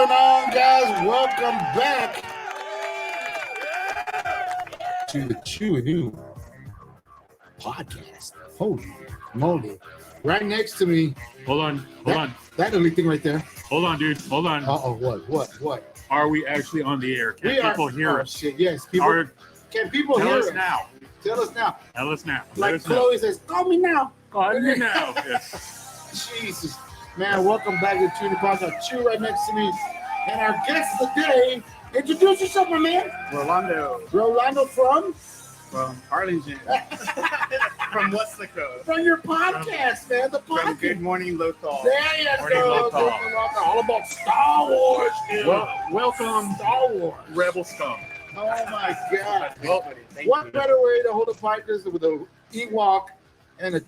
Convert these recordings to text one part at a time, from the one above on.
going on, guys? Welcome back to the Chew New podcast. Holy moly. Right next to me. Hold on. That only thing right there. Hold on, dude. Hold on. Uh-oh, what? Are we actually on the air? Can people hear us? Shit, yes. Can people Tell hear us us? now. Tell us now. Tell us now. Like Let us Chloe know. says, call me now. Call me now. Yes. Jesus. Man, welcome back to the Chew New podcast. Chew right next to me. And our guest of the day, introduce yourself, my man. Rolando from Arlington. From what's the code? From your podcast, man. The podcast. From Good Morning Lothal. There you go. All about Star Wars. Welcome, Star Wars. Rebel Scum. Oh my God. Thank What you. better way to hold a podcast with a Ewok and a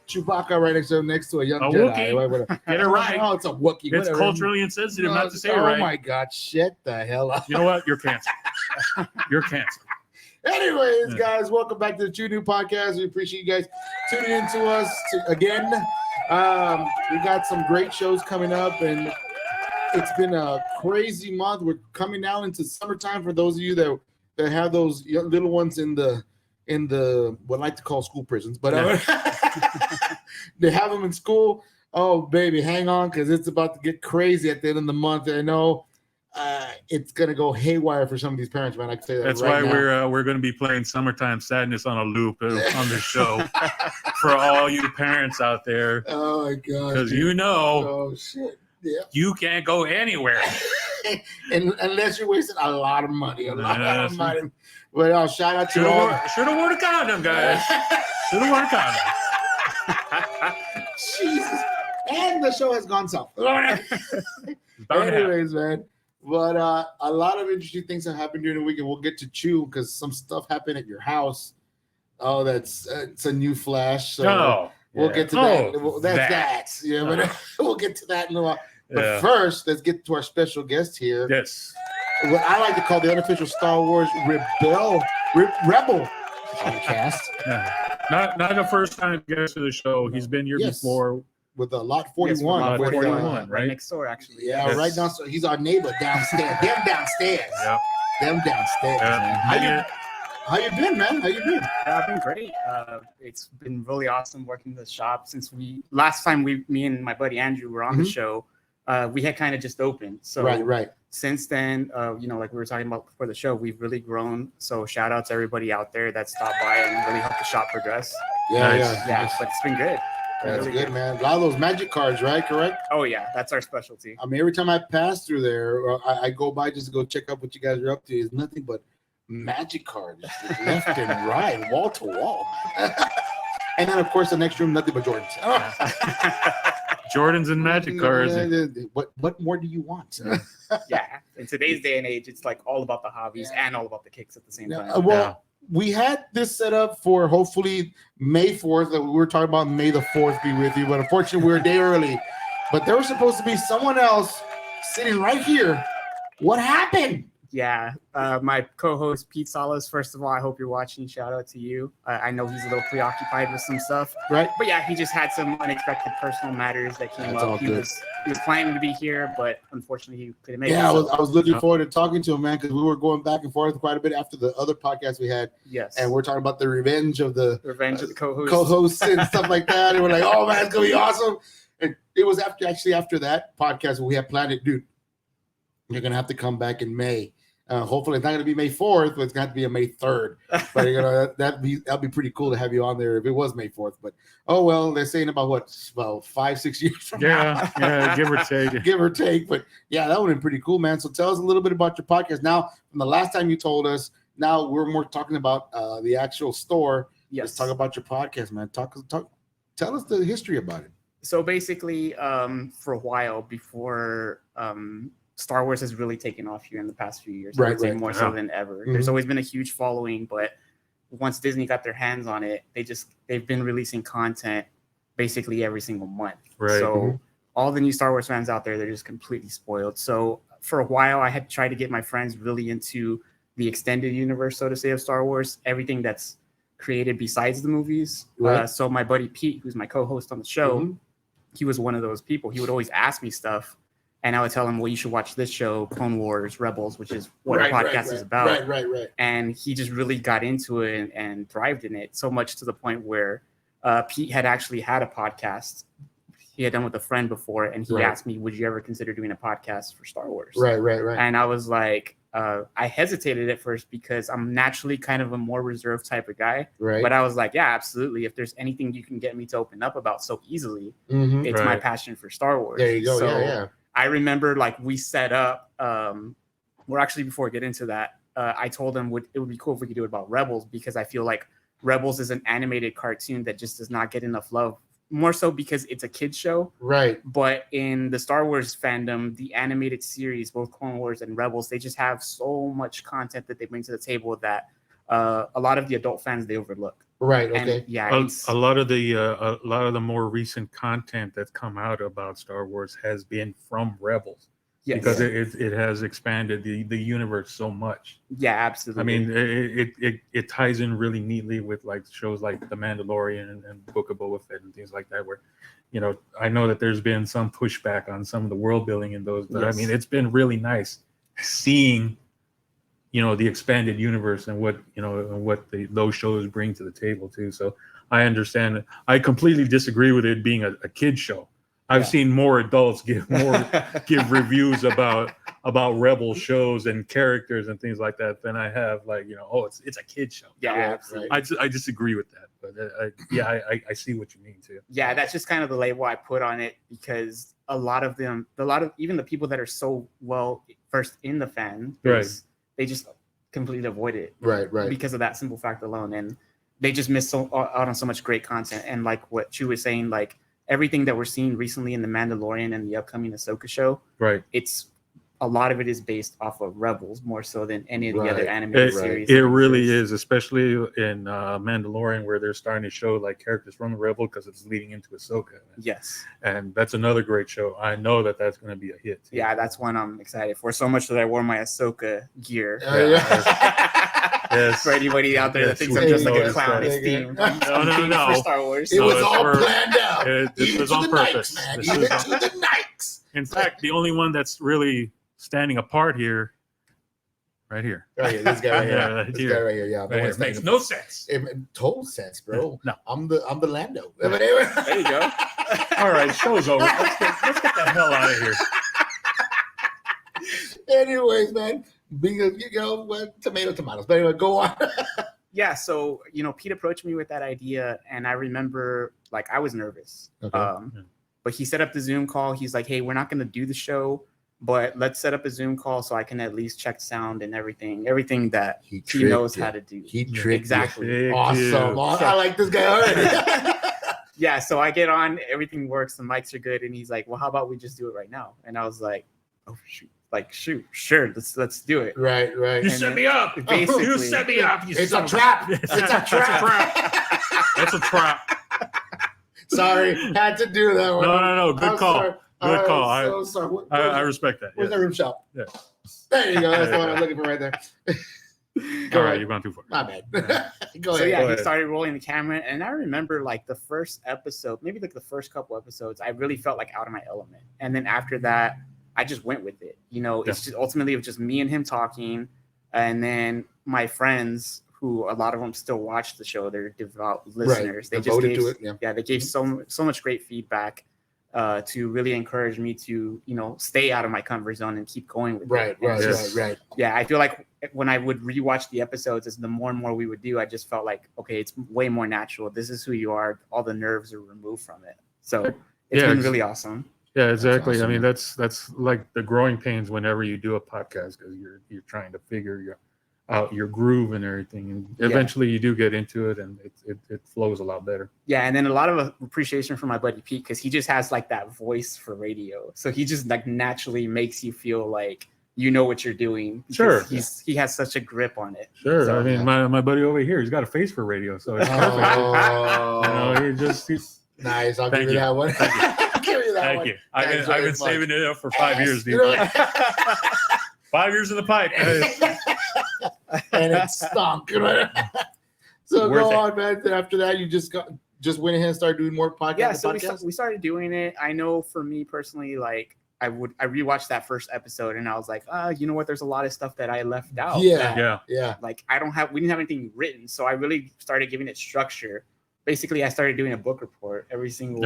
Chewbacca right next to a young A Jedi? Wookiee. Get it right. Oh, it's a Wookiee. It's whatever. culturally insensitive not to say it Oh right. my God. Shut the hell up. You know what? You're canceled. You're canceled. Anyways, guys, welcome back to the Chew New podcast. We appreciate you guys tuning in to us again. We got some great shows coming up, and it's been a crazy month. We're coming now into summertime for those of you that have those little ones in the what I like to call school prisons, but they have them in school. Oh, baby, hang on, because it's about to get crazy at the end of the month. I know. It's gonna go haywire for some of these parents, man. I can say that. That's right why now. we're going to be playing "Summertime Sadness" on a loop on the show for all you parents out there, Oh my God! because you know Oh shit! Yeah. you can't go anywhere. And unless you're wasting a lot of money, Yes. Well, shout out to all. Should have worn a condom, guys. Should have worn a condom. Jesus. And the show has gone south. Bound to happen. Anyways, man. But a lot of interesting things have happened during the week, and we'll get to Chew because some stuff happened at your house. Oh, it's a new flash. So Oh, we'll yeah. get to Oh, that. That's that. Yeah, but we'll get to that in a while. But Yeah. first, let's get to our special guest here. Yes. What I like to call the unofficial Star Wars Rebel podcast Yeah. Not the first time guest to the show. He's been here Yes. before. with the Lot 41. Lot with, 41. Right right? next door, actually. Yeah, Yes. right now. So he's our neighbor downstairs. Them downstairs. Yep. Them downstairs. Yeah. How you been, man? How you been? I've been great. It's been really awesome working the shop since last time me and my buddy Andrew were on the show. We had kind of just opened. So Right. since then, like we were talking about before the show, we've really grown. So shout out to everybody out there that stopped by and really helped the shop progress. Yeah, Nice. Yeah, but it's been good. That's Really good, man. A lot of those magic cards, right? Correct? Oh yeah, that's our specialty. I mean, every time I pass through there, or I go by just to go check out what you guys are up to, is nothing but magic cards left and right, wall to wall. And then, of course, the next room, nothing but Jordans. Jordans and magic cards. What more do you want? Yeah, in today's day and age, it's like all about the hobbies and all about the kicks at the same Yeah, time. well, we had this set up for hopefully May 4th. We were talking about May the 4th be with you, but unfortunately we were a day early. But there was supposed to be someone else sitting right here. What happened? Yeah, my co-host Pete Salas. First of all, I hope you're watching. Shout out to you. I know he's a little preoccupied with some stuff, Right? but yeah, he just had some unexpected personal matters that came That's all up. He good. was planning to be here, but unfortunately he couldn't make it. Yeah, I so- was looking forward to talking to him, man, because we were going back and forth quite a bit after the other podcast we had, yes, and we're talking about the revenge of the revenge of the co-host. co-hosts and stuff like that. And we're like, oh man, it's gonna be awesome. And it was after that podcast we had planned it, dude. You're gonna have to come back in May. Hopefully it's not going to be May 4th, but it's going to have to be a May 3rd. But that'd be pretty cool to have you on there if it was May 4th. But oh well, they're saying about 5-6 years from now. Yeah, give or take. Give or take. But yeah, that would have been pretty cool, man. So tell us a little bit about your podcast. Now, from the last time you told us, now we're more talking about the actual store. Yes. Let's talk about your podcast, man. Tell us the history about it. So basically, for a while before Star Wars has really taken off here in the past few years. I would say more so than ever. Mhm. There's always been a huge following, but once Disney got their hands on it, they've been releasing content basically every single month. Right. So all the new Star Wars fans out there, they're just completely spoiled. So for a while, I had tried to get my friends really into the extended universe, so to say, of Star Wars, everything that's created besides the movies. Right. So my buddy Pete, who's my co-host on the show, he was one of those people. He would always ask me stuff. And I would tell him, well, you should watch this show, Clone Wars, Rebels, which is what our podcast is about. Right. And he just really got into it and thrived in it, so much to the point where Pete had actually had a podcast he had done with a friend before, and he asked me, would you ever consider doing a podcast for Star Wars? Right. And I was like, I hesitated at first because I'm naturally kind of a more reserved type of guy. Right. But I was like, yeah, absolutely. If there's anything you can get me to open up about so easily, it's my passion for Star Wars. There you go. So yeah. I remember like we set up, well, actually, before I get into that, I told him it would be cool if we could do it about Rebels, because I feel like Rebels is an animated cartoon that just does not get enough love. More so because it's a kid's show. Right. But in the Star Wars fandom, the animated series, both Clone Wars and Rebels, they just have so much content that they bring to the table that a lot of the adult fans, they overlook. Right. Okay. And, yeah. A lot of the more recent content that's come out about Star Wars has been from Rebels. Yes. Because it has expanded the universe so much. Yeah, absolutely. I mean, it ties in really neatly with like shows like The Mandalorian and Book of Boba Fett and things like that, where, you know, I know that there's been some pushback on some of the world building in those, but I mean, it's been really nice seeing, you know, the expanded universe and what, you know, and what those shows bring to the table too. So I understand. I completely disagree with it being a kid show. I've seen more adults give reviews about Rebel shows and characters and things like that than I have, like, you know, it's a kid show. Yeah, absolutely. I disagree with that, but I see what you mean too. Yeah, that's just kind of the label I put on it, because a lot of even the people that are so well versed in the fan base, they just completely avoid it. Right. Because of that simple fact alone, and they just miss out on so much great content. And like what Chu was saying, like, everything that we're seeing recently in The Mandalorian and the upcoming Ahsoka show, it's a lot of it is based off of Rebels more so than any of the other animated series. It really is, especially in Mandalorian, where they're starting to show like characters from the Rebel because it's leading into Ahsoka. Yes, and that's another great show. I know that that's going to be a hit too. Yeah, that's one I'm excited for. So much that I wore my Ahsoka gear. Yes. For anybody out there that thinks I'm just like a clown, it's themed. No. For Star Wars. It was all planned out. It was on purpose. In fact, the only one that's really standing apart here, right here. Right here, this guy right here. This guy right here. Yeah, right here. Makes no sense. It total sense, bro. No, I'm the Lando. There you go. All right, show's over. Let's get the hell out of here. Anyways, man, tomatoes. But anyway, go on. Yeah, so, you know, Pete approached me with that idea, and I remember, like, I was nervous. Okay. But he set up the Zoom call. He's like, hey, we're not going to do the show, but let's set up a Zoom call so I can at least check sound and everything that he knows how to do. He tricked exactly. You. Awesome. I like this guy already. Yeah, so I get on, everything works, the mics are good, and he's like, well, how about we just do it right now? And I was like, oh, shoot. Like, shoot, sure, let's do it. Right. You set me up. Basically, you set me up. It's a trap. It's a trap. That's a trap. Sorry, had to do that one. No. Good call. Sorry. Good call. So sorry. I respect that. Where's the room shop? Yeah. There you go. That's the one I'm looking for right there. All right, you've gone too far. My bad. Go ahead. So yeah, he started rolling the camera, and I remember like the first episode, maybe like the first couple episodes, I really felt like out of my element. And then after that, I just went with it. You know, it's just ultimately it was just me and him talking, and then my friends, who a lot of them still watch the show, they're devout listeners. Right. They just gave, to it. They gave so much great feedback to really encourage me to, you know, stay out of my comfort zone and keep going with it. Right. Yeah, I feel like when I would rewatch the episodes, as the more and more we would do, I just felt like, okay, it's way more natural. This is who you are. All the nerves are removed from it. So it's been really awesome. Yeah, exactly. Awesome. I mean, that's like the growing pains whenever you do a podcast, because you're trying to figure out your groove and everything, and eventually you do get into it, and it flows a lot better. Yeah, and then a lot of appreciation for my buddy Pete, because he just has like that voice for radio, so he just like naturally makes you feel like you know what you're doing. Sure, he has such a grip on it. Sure, so, I mean, my buddy over here, he's got a face for radio, so it's perfect. You know, he's nice. I'll give you that one. Thank you. I've been saving it up for 5 years, dude. 5 years in the pipe. And it stunk. So go on, man. After that, you just went ahead and started doing more podcasts. Yeah, so we started doing it. I know for me personally, like I rewatched that first episode and I was like, you know what? There's a lot of stuff that I left out. Yeah. Like we didn't have anything written, so I really started giving it structure. Basically, I started doing a book report every single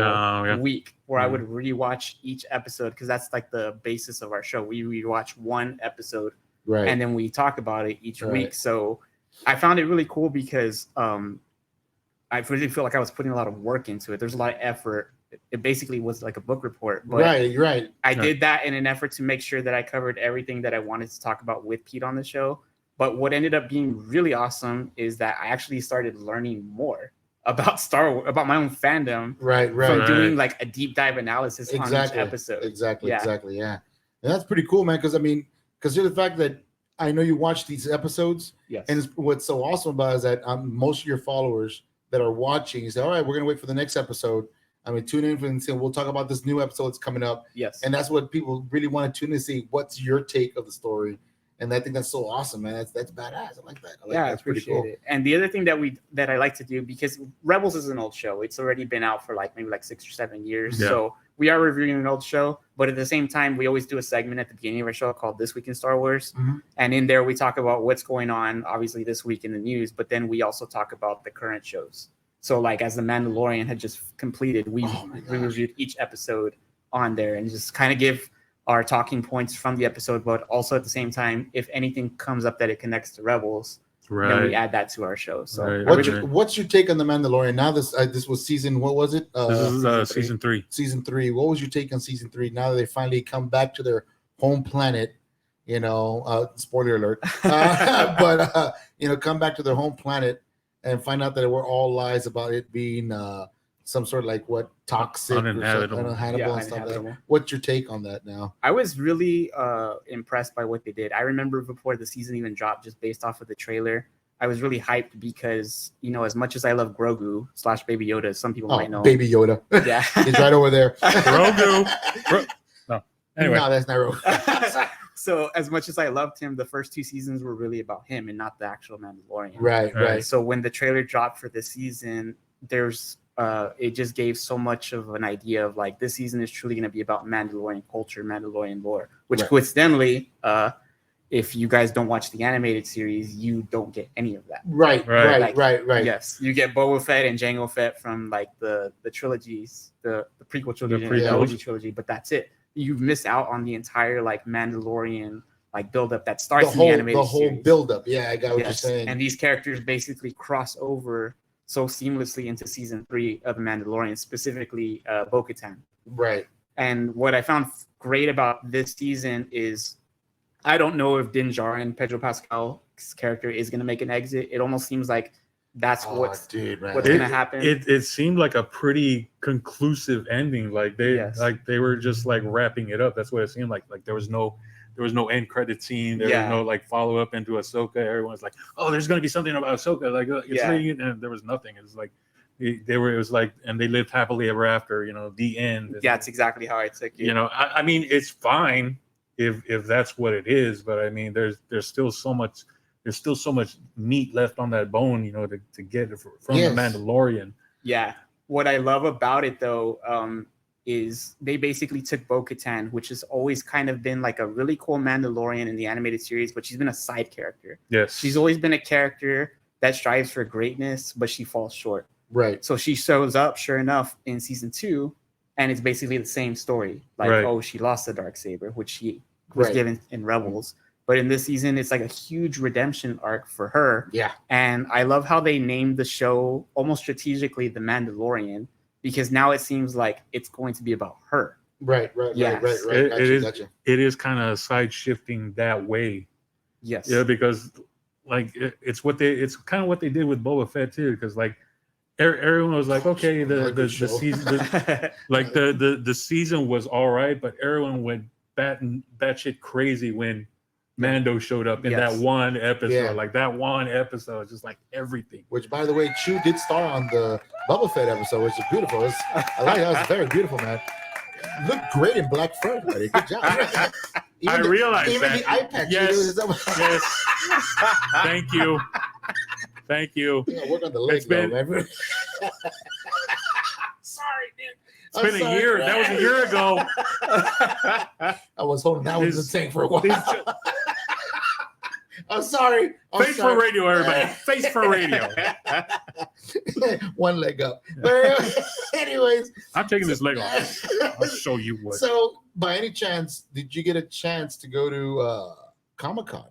week where I would rewatch each episode because that's like the basis of our show. We rewatch one episode, right, and then we talk about it each week. So I found it really cool because I really feel like I was putting a lot of work into it. There's a lot of effort. It basically was like a book report. But right. I did that in an effort to make sure that I covered everything that I wanted to talk about with Pete on the show. But what ended up being really awesome is that I actually started learning more about Star Wars, about my own fandom, from doing like a deep dive analysis on each episode. Exactly. Yeah, and that's pretty cool, man. Because consider the fact that I know you watch these episodes. Yes. And what's so awesome about it is that most of your followers that are watching, you say, all right, we're gonna wait for the next episode. I mean, tune in and say, we'll talk about this new episode that's coming up. Yes. And that's what people really want to tune in to see. What's your take of the story? And I think that's so awesome, man. That's badass. I like that. I appreciate it. And the other thing that I like to do, because Rebels is an old show. It's already been out for maybe 6 or 7 years. Yeah. So we are reviewing an old show, but at the same time, we always do a segment at the beginning of our show called This Week in Star Wars. Mm-hmm. And in there, we talk about what's going on, obviously, this week in the news, but then we also talk about the current shows. So as The Mandalorian had just completed, we reviewed each episode on there and just kind of give our talking points from the episode, but also at the same time, if anything comes up that it connects to Rebels, then we add that to our show. So what's your take on The Mandalorian? Now this was season, what was it? This is season 3. Season 3. What was your take on season 3? Now that they finally come back to their home planet, spoiler alert, but come back to their home planet and find out that it were all lies about it being some sort of toxic, uninhabitable and stuff like that. What's your take on that now? I was really impressed by what they did. I remember before the season even dropped, just based off of the trailer, I was really hyped because, as much as I love Grogu / Baby Yoda, as some people might know. Baby Yoda. Yeah. He's right over there. Grogu. No. Anyway. No, that's not Grogu. So as much as I loved him, the first 2 seasons were really about him and not the actual Mandalorian. Right. So when the trailer dropped for this season, it just gave so much of an idea of this season is truly going to be about Mandalorian culture, Mandalorian lore, which coincidentally, if you guys don't watch the animated series, you don't get any of that. Right. Yes, you get Boba Fett and Jango Fett from the trilogies, the prequel trilogy, and the OG trilogy, but that's it. You miss out on the entire Mandalorian build-up that starts in the animated series. The whole build-up. Yeah, I got what you're saying. And these characters basically cross over so seamlessly into season 3 of The Mandalorian, specifically Bo-Katan. Right. And what I found great about this season is I don't know if Din Djarin, Pedro Pascal's character, is going to make an exit. It almost seems like that's what's going to happen. It seemed like a pretty conclusive ending. They were just wrapping it up. That's what it seemed like. There was no end credit scene. There was no follow up into Ahsoka. Everyone's like, oh, there's going to be something about Ahsoka. And there was nothing. It was and they lived happily ever after, the end. Yeah, that's exactly how I took it. I mean, it's fine if that's what it is, but I mean, there's still so much meat left on that bone, to get it from the Mandalorian. Yeah. What I love about it though, is they basically took Bo-Katan, which has always kind of been a really cool Mandalorian in the animated series, but she's been a side character. Yes. She's always been a character that strives for greatness, but she falls short. Right. So she shows up, sure enough, in season 2, and it's basically the same story. She lost the Darksaber, which she was given in Rebels. But in this season, it's a huge redemption arc for her. Yeah. And I love how they named the show almost strategically The Mandalorian, because now it seems like it's going to be about her. Right. It is kind of side shifting that way. Yes. Yeah, because it's kind of what they did with Boba Fett too, because everyone was like, okay, the season the season was all right, but everyone went batshit crazy when Mando showed up in that one episode. Yeah. That one episode, just everything. Which, by the way, Chew did star on the Boba Fett episode, which is beautiful. I like that. It's very beautiful, man. Look great in black fur, buddy. Good job. I realized even that. The eye patch. Yes. Thank you. Yeah, work on the legs, man. Sorry, dude. It's been a year. That was a year ago. I was holding that was the tank for a while. I'm sorry. Face for radio, everybody. Face for radio. One leg up. But anyways, I'm taking this leg off. I'll show you what. So, by any chance, did you get a chance to go to Comic-Con?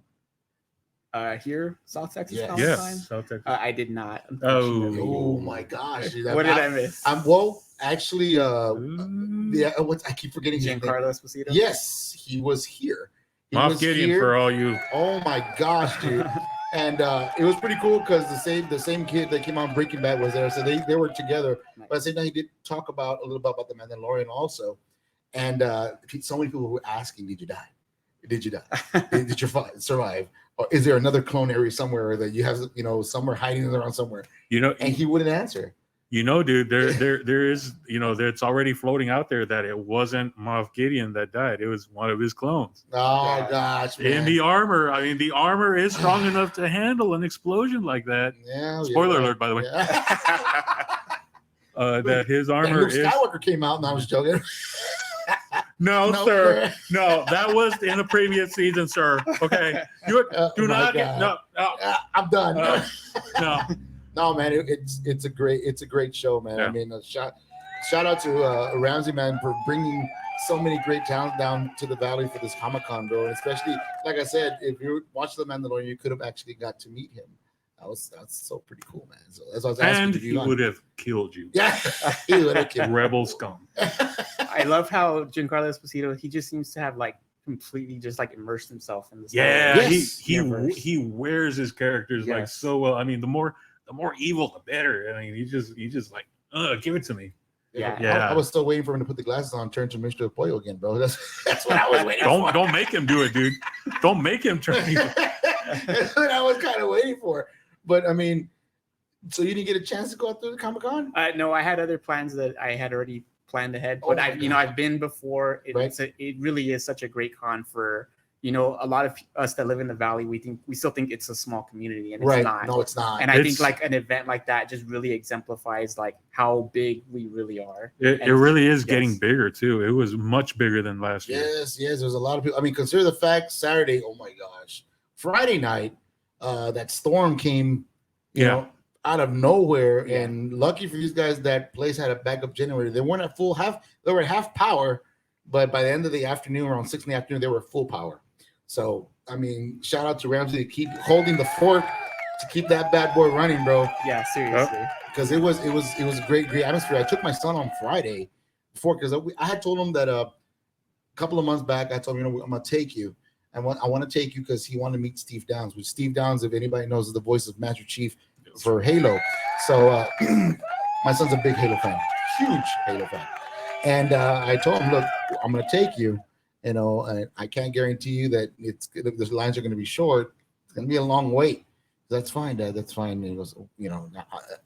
Here, South Texas. Yes. Comic-Con? Yes, South Texas. I did not. Oh my gosh! Dude, What did I miss? Actually, I keep forgetting his name. Giancarlo Esposito. Yes, he was here. He Moff was Gideon here. for all you. Oh my gosh, dude! And it was pretty cool because the same kid that came on Breaking Bad was there, so they were together. Nice. But at the same time, he did talk about a little bit about the Mandalorian also, and so many people were asking, "Did you die? Did you die? Did you survive? Or is there another clone area somewhere that you have, somewhere hiding around somewhere?" And he wouldn't answer. Dude, there is, it's already floating out there that it wasn't Moff Gideon that died. It was one of his clones. Oh gosh, man. In the armor. I mean, the armor is strong enough to handle an explosion like that. Yeah. Spoiler alert, by the way. Yeah. That his armor Luke is. Skywalker came out, and I was joking. No, sir. No, that was in a previous season, sir. Okay, do not get no. I'm done. No. No, man, it's a great show, man. Yeah. I mean, shout out to Ramsey, man, for bringing so many great talent down to the valley for this Comic-Con, bro. And especially, like I said, if you watched The Mandalorian, you could have actually got to meet him. That's so pretty cool, man. So that's what I was asking. And he would have killed you. Yeah, he would have killed Rebel scum. I love how Giancarlo Esposito, he just seems to have completely just immersed himself in this. Yeah, Yes. he wears his characters Yes. so well. I mean, the more evil, the better. I mean, he just give it to me. Yeah. I was still waiting for him to put the glasses on, turn to Mr. Pollo again, bro. That's what I was waiting for. Don't make him do it, dude. Don't make him turn. That's what I was kind of waiting for. But I mean, so you didn't get a chance to go out through the Comic-Con? No, I had other plans that I had already planned ahead. But I've been before. It really is such a great con for a lot of us that live in the valley. We still think it's a small community, and it's not. No, it's not. And I think an event like that just really exemplifies how big we really are. It really is getting bigger too. It was much bigger than last year. Yes. There's a lot of people. I mean, consider the fact Saturday. Oh my gosh, Friday night, that storm came, out of nowhere. And lucky for these guys, that place had a backup generator. They weren't at they were at half power, but by the end of the afternoon, around 6 in the afternoon, they were full power. So, I mean, shout out to Ramsey to keep holding the fort, to keep that bad boy running, bro. Yeah, seriously. Because it was a great atmosphere. I took my son on Friday before, because I had told him that a couple of months back, I told him, I'm going to take you. I want to take you because he wanted to meet Steve Downs. Which Steve Downs, if anybody knows, is the voice of Master Chief for Halo. So my son's a big Halo fan, huge Halo fan. And I told him, look, I'm going to take you. And I can't guarantee you that the lines are going to be short. It's going to be a long wait. That's fine, Dad. That's fine. And he goes,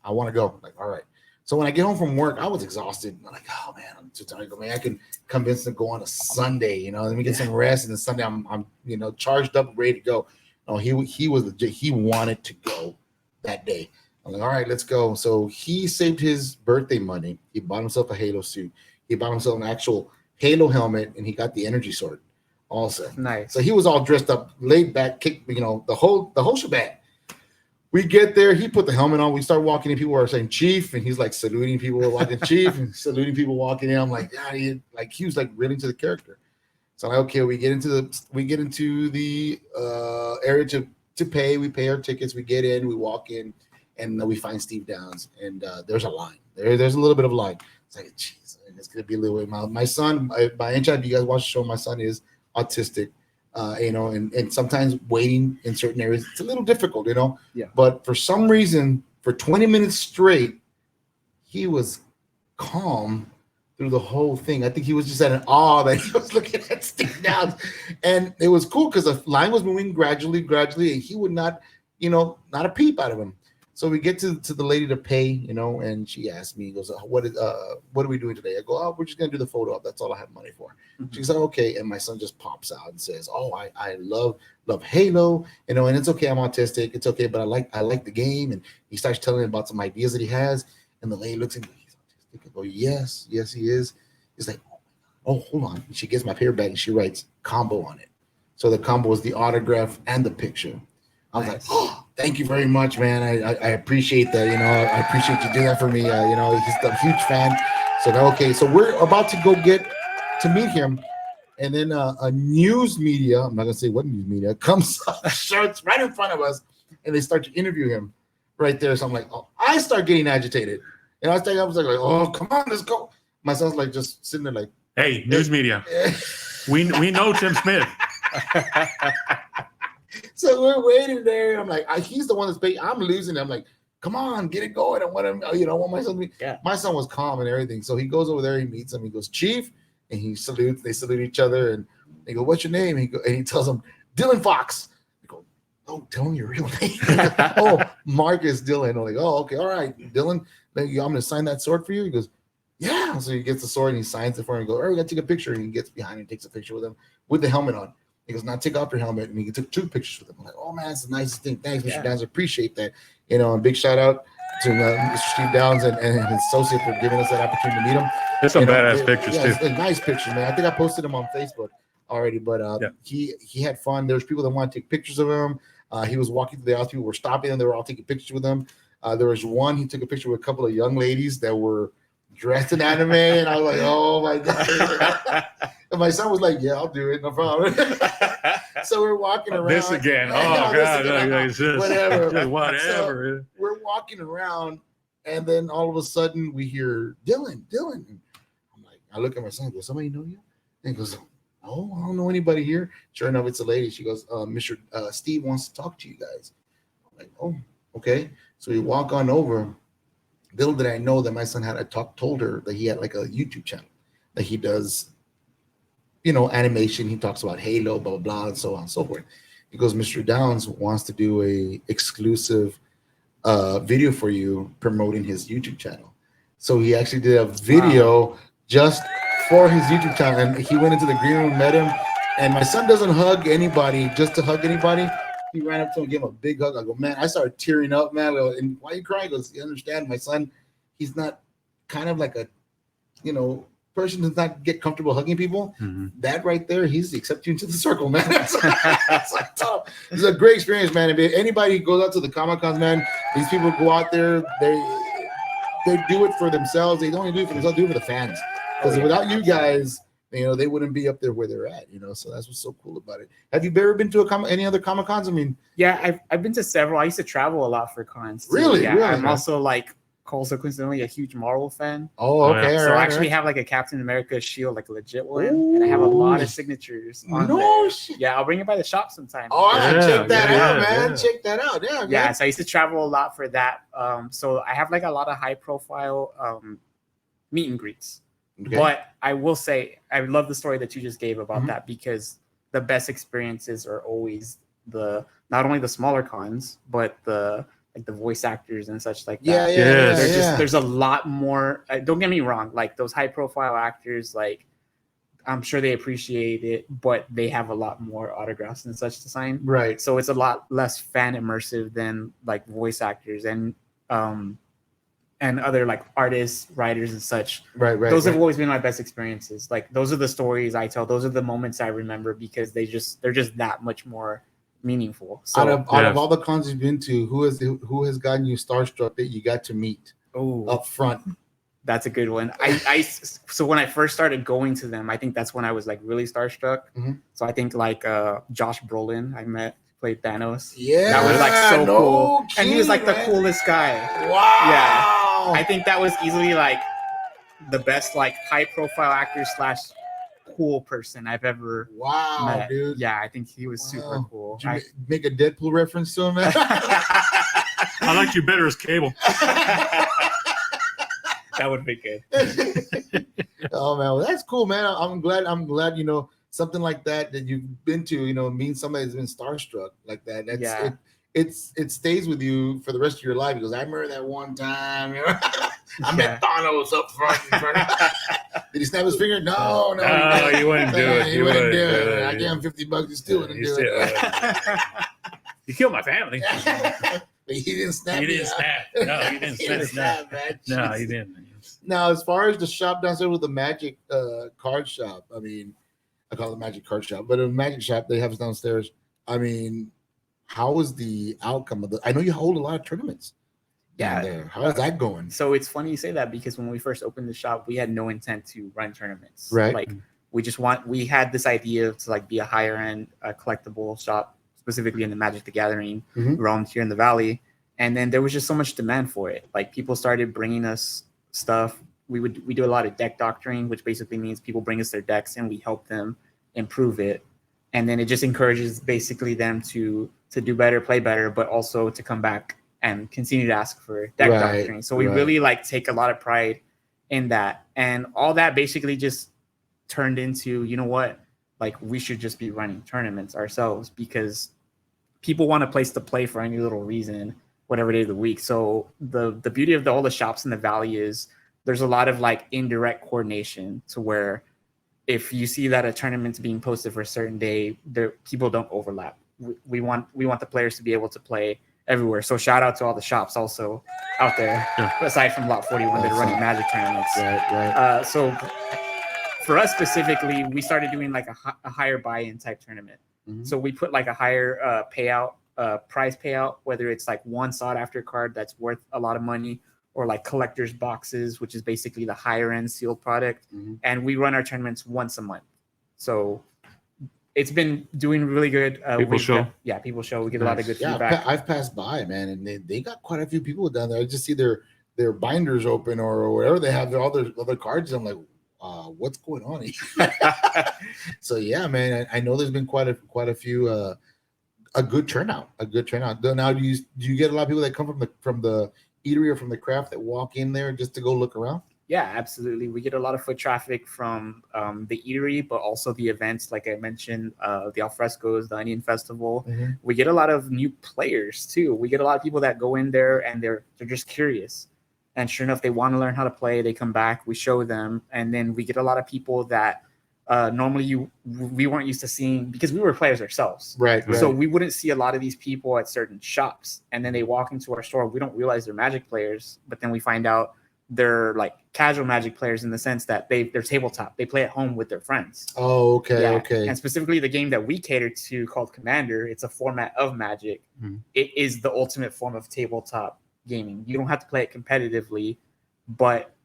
I want to go. I'm like, all right. So when I get home from work, I was exhausted. I'm like, oh man, I'm too tired to go. Man, I can convince him to go on a Sunday. Let me get some rest. And then Sunday, I'm charged up, ready to go. No, he was legit. He wanted to go that day. I'm like, all right, let's go. So he saved his birthday money. He bought himself a Halo suit. He bought himself an actual Halo helmet, and he got the energy sword also. Nice. So he was all dressed up, laid back, kick, the whole shebang. We get there, he put the helmet on. We start walking in, people are saying Chief, and he's saluting people walking Chief and saluting people walking in. I'm like, he was really into the character. So I'm like, okay, we get into the area to pay. We pay our tickets, we get in, we walk in, and we find Steve Downs, and there's a line. There's a little bit of a line. It's like, jeez, it's gonna be a little bit mild. My son, by any chance you guys watch the show, my son is autistic. And sometimes waiting in certain areas, it's a little difficult, Yeah. But for some reason, for 20 minutes straight, he was calm through the whole thing. I think he was just at an awe that he was looking at Steve Downs. And it was cool because the line was moving gradually, and he would not a peep out of him. So we get to the lady to pay, and she asked me, goes, what are we doing today? I go, oh, we're just going to do the photo op. That's all I have money for. Mm-hmm. She's like, okay. And my son just pops out and says, oh, I love Halo, and it's okay. I'm autistic. It's okay. But I like the game. And he starts telling me about some ideas that he has. And the lady looks at me, he's I go, yes, he is. He's like, oh, hold on. She gets my paper bag and she writes combo on it. So the combo is the autograph and the picture. I was like, oh, thank you very much, man. I appreciate that. I appreciate you doing that for me. He's a huge fan. So okay, so we're about to go get to meet him. And then a news media, I'm not going to say what news media, comes up, starts right in front of us, and they start to interview him right there. So I'm like, oh, I start getting agitated. And I was like, oh, come on, let's go. My son's like just sitting there like, hey, news media. We know Tim Smith. So we're waiting there. I'm like, he's the one that's paying. I'm losing. I'm like, come on, get it going. I want him, I want my son to be. Yeah. My son was calm and everything. So he goes over there, he meets him, he goes, Chief, and he salutes, they salute each other, and they go, what's your name? And he tells him, Dylan Fox. I go, oh, tell me your real name. Oh, Marcus Dylan. I'm like, oh, okay, all right, Dylan, I'm gonna sign that sword for you. He goes, yeah. So he gets the sword and he signs it for him. He goes, all right, we gotta take a picture. And he gets behind and takes a picture with him with the helmet on. He goes, now take off your helmet. And he took 2 pictures with him. I'm like, oh man, it's the nicest thing. Thanks, Mr. Downs. Appreciate that. And big shout out to Mr. Steve Downs and his associate for giving us that opportunity to meet him. There's some badass pictures too. Nice pictures, man. I think I posted them on Facebook already, but he had fun. There was people that wanted to take pictures of him. He was walking through the house. People were stopping him. They were all taking pictures with him. There was one, he took a picture with a couple of young ladies that were dressed in anime, and I was like, oh my God. And my son was like, yeah, I'll do it, no problem. So we're walking around. This again. Oh, God. Whatever. So we're walking around, and then all of a sudden we hear Dylan. I'm like, I look at my son and go, somebody know you? And he goes, oh, I don't know anybody here. Sure enough, it's a lady. She goes, Mr. Steve wants to talk to you guys. I'm like, oh, okay. So we walk on over. Little did I know that my son told her that he had like a YouTube channel that he does, animation. He talks about Halo, blah, blah, blah, and so on and so forth. He goes, Mr. Downs wants to do a exclusive video for you promoting his YouTube channel. So he actually did a video just for his YouTube channel. And he went into the green room, met him. And my son doesn't hug anybody just to hug anybody. He ran up to him and gave him a big hug. I go, man, I started tearing up, man. Go, and why are you crying? He goes, you understand, my son, he's not kind of like a, person does not get comfortable hugging people. Mm-hmm. That right there, he's accepting you into the circle, man. It's like tough. It's a great experience, man. If anybody goes out to the Comic-Cons, man, these people go out there, they do it for themselves. They don't even do it for themselves, they do it for the fans. Because without you guys, they wouldn't be up there where they're at, so that's what's so cool about it. Have you ever been to any other Comic-Cons? I mean, yeah, I've been to several. I used to travel a lot for cons too. Really? Yeah, really? I'm also also coincidentally a huge Marvel fan. Oh, okay. So I actually have like a Captain America shield, like a legit one. Ooh. And I have a lot of signatures on there. Shit. Yeah, I'll bring it by the shop sometime. Oh, check that out, man. Yeah. Check that out. Yeah, yeah. So I used to travel a lot for that. So I have like a lot of high profile meet and greets. Okay. But I will say, I love the story that you just gave about that, because the best experiences are always not only the smaller cons, but the voice actors and such like that. Yeah. There's a lot more. Don't get me wrong, like those high profile actors, like I'm sure they appreciate it, but they have a lot more autographs and such to sign. Right. So it's a lot less fan immersive than like voice actors and other like artists, writers, and such. Right. Those have always been my best experiences. Like those are the stories I tell. Those are the moments I remember, because they're just that much more meaningful. So out of all the cons you've been to, who has gotten you starstruck that you got to meet up front? That's a good one. So when I first started going to them, I think that's when I was like really starstruck. Mm-hmm. So I think like Josh Brolin, played Thanos. Yeah, that was like so cool, and he was like the coolest guy. Wow. Yeah. I think that was easily like the best like high profile actor / cool person I've ever met. Dude. Yeah, I think he was super cool. Did you make a Deadpool reference to him, man? I liked you better as Cable. That would be good. Oh man, well, that's cool, man. I'm glad something like that you've been to, means somebody that's been starstruck like that. That's it stays with you for the rest of your life, because I remember that one time, I met Thanos up front. Did he snap his finger? No, you wouldn't do it. You wouldn't do it. I gave him $50. He still wouldn't do it. You killed my family. But he didn't snap. He didn't snap. No, he didn't snap. Man. No, he didn't. Now, as far as the shop downstairs with the Magic card shop, I mean, I call it Magic Card Shop, but a Magic shop they have downstairs. I mean, how was the outcome of the? I know you hold a lot of tournaments down there. How is that going? So it's funny you say that because when we first opened the shop, we had no intent to run tournaments. Right. Like we had this idea to like be a higher end collectible shop, specifically in the Magic the Gathering realm here in the Valley. And then there was just so much demand for it. Like people started bringing us stuff. We do a lot of deck doctoring, which basically means people bring us their decks and we help them improve it. And then it just encourages basically them to do better, play better, but also to come back and continue to ask for deck doctoring. So we really like take a lot of pride in that. And all that basically just turned into, you know what, like we should just be running tournaments ourselves because people want a place to play for any little reason, whatever day of the week. So the beauty of all the shops in the Valley is there's a lot of like indirect coordination to where if you see that a tournament's being posted for a certain day, people don't overlap. We want the players to be able to play everywhere. So shout out to all the shops also out there, aside from Lot 41 that are running Magic tournaments. Right. So for us specifically, we started doing like a higher buy-in type tournament. So we put like a higher prize payout, whether it's like one sought after card that's worth a lot of money or like collector's boxes, which is basically the higher end sealed product. And we run our tournaments once a month. So it's been doing really good. People show. People show. We get a lot of good feedback. I've passed by, man, and they got quite a few people down there. I just see their binders open or whatever they have, all their other cards. I'm like, what's going on here? So yeah, man, I know there's been quite a few a good turnout. Now, do you get a lot of people that come from the eatery or from the craft that walk in there just to go look around? Yeah, absolutely. We get a lot of foot traffic from the eatery, but also the events, like I mentioned, the Alfrescos, the Onion Festival. We get a lot of new players too. We get a lot of people that go in there and they're just curious. And sure enough, they want to learn how to play. They come back, we show them, and then we get a lot of people that normally we weren't used to seeing because we were players ourselves. Right. So we wouldn't see a lot of these people at certain shops, and then they walk into our store. We don't realize they're Magic players, but then we find out they're like casual Magic players in the sense that they're tabletop. They play at home with their friends. Oh, okay, okay. And specifically the game that we cater to called Commander, it's a format of Magic. It is the ultimate form of tabletop gaming. You don't have to play it competitively, but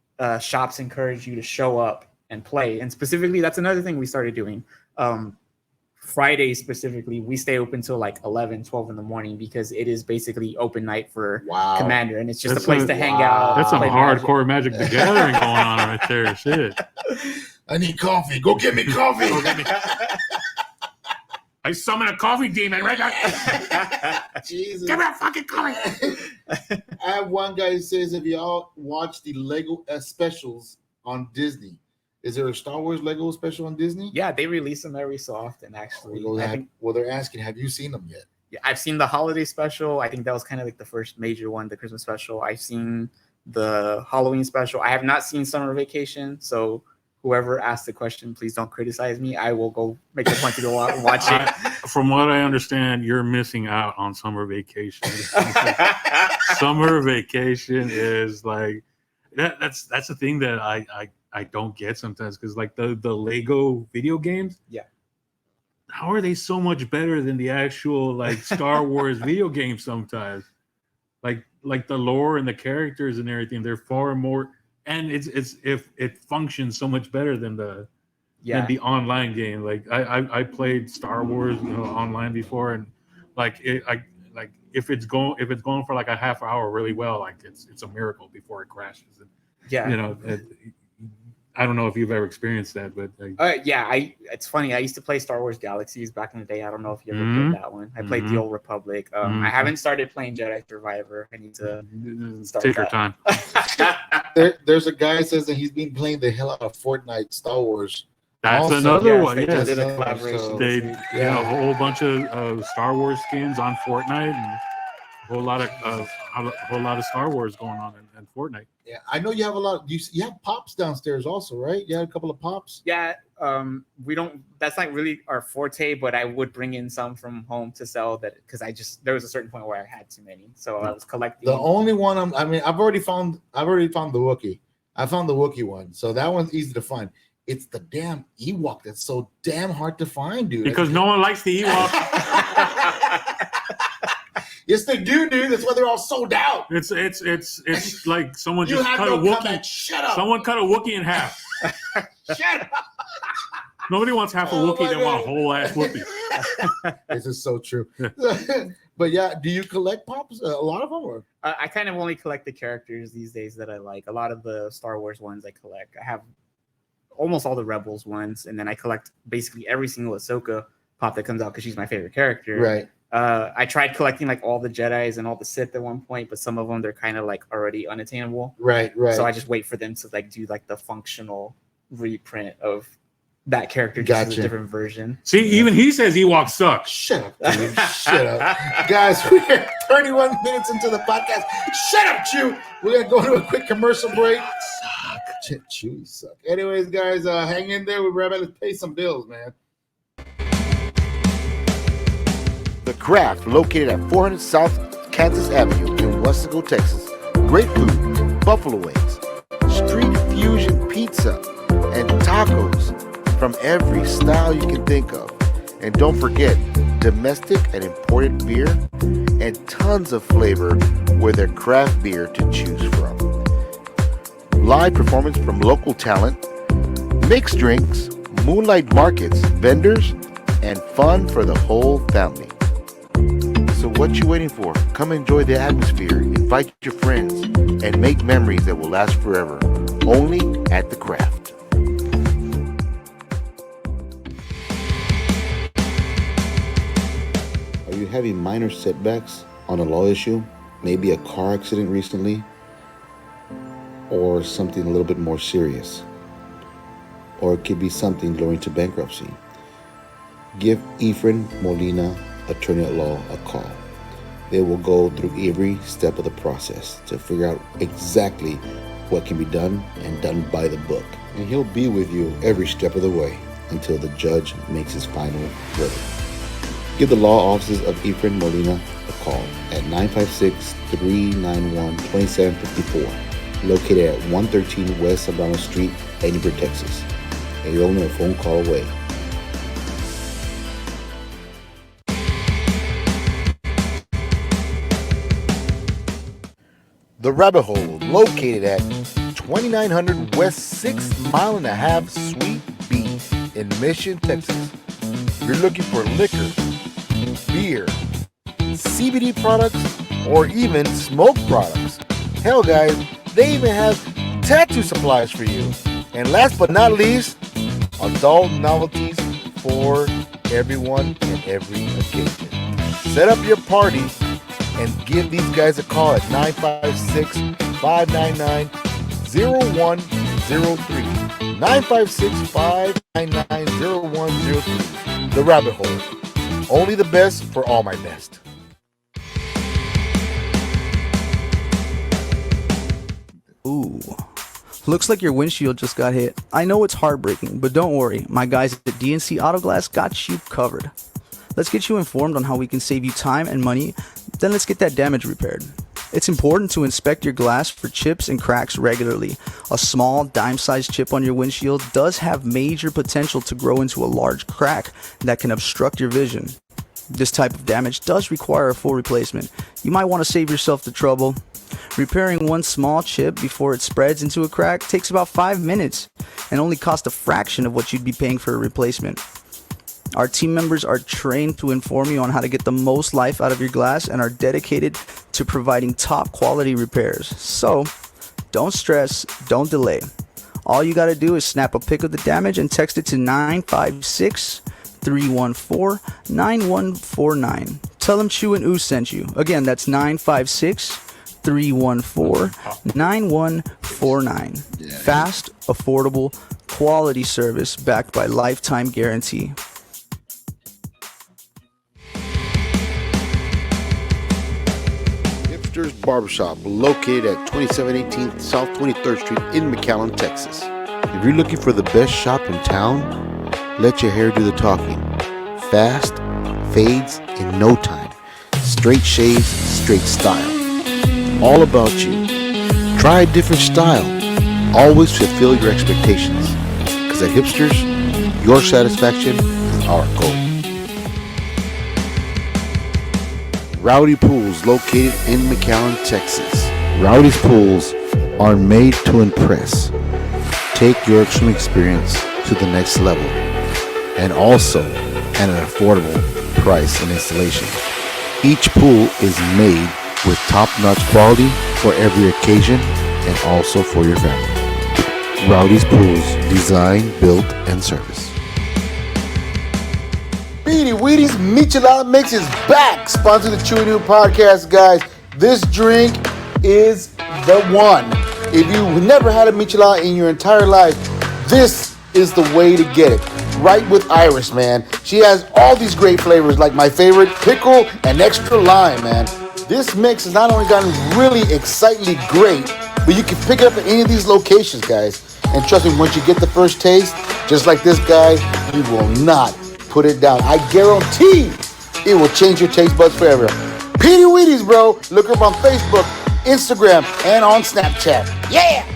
shops encourage you to show up and play. And specifically, that's another thing we started doing. Fridays specifically, we stay open till like 11, 12 in the morning because it is basically open night for Commander, and it's just a place to hang out. That's some hardcore Magic the Gathering going on right there. Shit. I need coffee. Go get me coffee. I summon a coffee demon right now. Jesus. Give me a fucking coffee. I have one guy who says, if y'all watch the Lego specials on Disney, is there a Star Wars Lego special on Disney? Yeah, they release them every so often, actually. Well, they're asking, have you seen them yet? Yeah, I've seen the holiday special. I think that was kind of like the first major one, the Christmas special. I've seen the Halloween special. I have not seen Summer Vacation, so whoever asked the question, please don't criticize me. I will go make a point to go out and watch it. From what I understand, you're missing out on Summer Vacation. Summer Vacation is like that's the thing that I don't get sometimes, because like the Lego video games, how are they so much better than the actual like Star Wars video games sometimes? Like the lore and the characters and everything, they're far more, and it functions so much better than the online game. Like I played Star Wars online before, and if it's going for like a half hour really well, like it's a miracle before it crashes. And, I don't know if you've ever experienced that, but it's funny. I used to play Star Wars Galaxies back in the day. I don't know if you ever played that one. I played the Old Republic. I haven't started playing Jedi Survivor. I need to start take your time. There's a guy who says that he's been playing the hell out of Fortnite Star Wars. That's also, another one. They Yes, did a collaboration. they a whole bunch of Star Wars skins on Fortnite, and a whole lot of Star Wars going on in Fortnite. Yeah, I know you have a lot. You have pops downstairs also, right? You had a couple of pops. Yeah, we don't. That's not really our forte, but I would bring in some from home to sell. That because there was a certain point where I had too many, so I was collecting. The only one I've already found the Wookiee. I found the Wookiee one, so that one's easy to find. It's the damn Ewok that's so damn hard to find, dude. Because no one likes the Ewok. Yes, they do, dude. That's why they're all sold out. It's like someone You just have cut no a Wookiee. comment. Shut up. Someone cut a Wookiee in half. Shut up. Nobody wants half a Oh Wookiee. my They want a God. whole ass Wookiee. This is so true. But yeah, do you collect pops? A lot of them, or I kind of only collect the characters these days that I like. A lot of the Star Wars ones I collect. I have almost all the Rebels ones, and then I collect basically every single Ahsoka pop that comes out because she's my favorite character. right? I tried collecting like all the Jedis and all the Sith at one point, but some of them they're kind of like already unattainable. Right. So I just wait for them to like do like the functional reprint of that character, just as Gotcha. a different version. See, even he says Ewoks suck. Shut up, dude. Shut up. Guys, we're 31 minutes into the podcast. Shut up, Chew. We're going to go to a quick commercial break. Suck. Chew, suck. Anyways, guys, hang in there. We're right back. Let's pay some bills, man. The Craft, located at 400 South Kansas Avenue in Westaco, Texas. Great food, buffalo wings, street fusion pizza, and tacos from every style you can think of. And don't forget, domestic and imported beer and tons of flavor with their craft beer to choose from. Live performance from local talent, mixed drinks, moonlight markets, vendors, and fun for the whole family. So what you waiting for? Come enjoy the atmosphere, invite your friends, and make memories that will last forever. Only at The Craft. Are you having minor setbacks on a law issue? Maybe a car accident recently? Or something a little bit more serious? Or it could be something luring to bankruptcy. Give Ephraim Molina, attorney at law, a call. They will go through every step of the process to figure out exactly what can be done and done by the book. And he'll be with you every step of the way until the judge makes his final verdict. Give the law offices of Ephraim Molina a call at 956-391-2754, located at 113 West Serrano Street, Edinburgh, Texas. And you're only a phone call away. The Rabbit Hole, located at 2900 West 6.5 Mile Suite B in Mission, Texas. If you're looking for liquor, beer, CBD products, or even smoke products. Hell, guys, they even have tattoo supplies for you. And last but not least, adult novelties for everyone and every occasion. Set up your party and give these guys a call at 956-599-0103. 956-599-0103. The Rabbit Hole. Only the best for all my best. Ooh. Looks like your windshield just got hit. I know it's heartbreaking, but don't worry. My guys at DNC Auto Glass got you covered. Let's get you informed on how we can save you time and money, then let's get that damage repaired. It's important to inspect your glass for chips and cracks regularly. A small dime-sized chip on your windshield does have major potential to grow into a large crack that can obstruct your vision. This type of damage does require a full replacement. You might want to save yourself the trouble. Repairing one small chip before it spreads into a crack takes about 5 minutes and only costs a fraction of what you'd be paying for a replacement. Our team members are trained to inform you on how to get the most life out of your glass and are dedicated to providing top quality repairs. So, don't stress, don't delay. All you gotta do is snap a pic of the damage and text it to 956-314-9149. Tell them Chew and Ooh sent you. Again, that's 956-314-9149. Fast, affordable, quality service backed by lifetime guarantee. Hipster's Barbershop, located at 2718 South 23rd Street in McAllen, Texas. If you're looking for the best shop in town, let your hair do the talking. Fast, fades in no time. Straight shaves, straight style. All about you. Try a different style. always fulfill your expectations. Because at Hipsters, your satisfaction is our goal. Rowdy Pools, located in McAllen, Texas. Rowdy's Pools are made to impress. Take your swimming experience to the next level, and also at an affordable price and installation. Each pool is made with top-notch quality for every occasion and also for your family. Rowdy's Pools, design, built, and service. Beanie Weedie's Michelada Mix is back. Sponsored the Chewy New Podcast, guys. This drink is the one. If you've never had a Michelada in your entire life, this is the way to get it. Right with Iris, man. She has all these great flavors, like my favorite, pickle and extra lime, man. This mix has not only gotten really excitingly great, but you can pick it up at any of these locations, guys. And trust me, once you get the first taste, just like this guy, you will not put it down. I guarantee it will change your taste buds forever. Petey Wheaties, bro. Look her up on Facebook, Instagram, and on Snapchat. Yeah!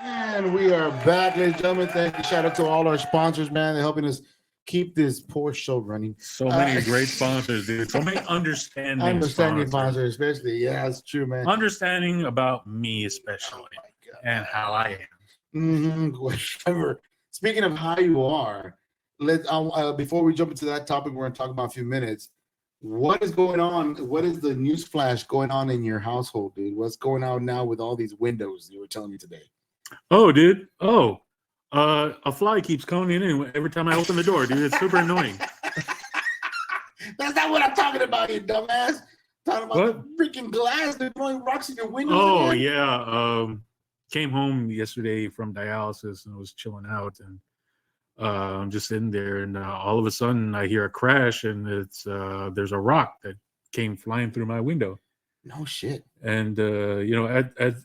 And we are back, ladies and gentlemen. Thank you. Shout out to all our sponsors, man. They're helping us keep this poor show running. So many great sponsors, dude. So many understanding sponsors, especially. Yeah, that's true, man. Understanding about me, especially, and how I am. Whatever. Speaking of how you are, before we jump into that topic, we're going to talk about in a few minutes. What is going on? What is the news flash going on in your household, dude? What's going on now with all these windows you were telling me today? Oh, dude. Oh, a fly keeps coming in every time I open the door, dude. It's super annoying. That's not what I'm talking about, you dumbass. Talking about what? The freaking glass. They're throwing rocks in your windows. Oh, again. yeah. Came home yesterday from dialysis and was chilling out, and I'm just sitting there, and all of a sudden I hear a crash, and it's there's a rock that came flying through my window. No shit. And you know,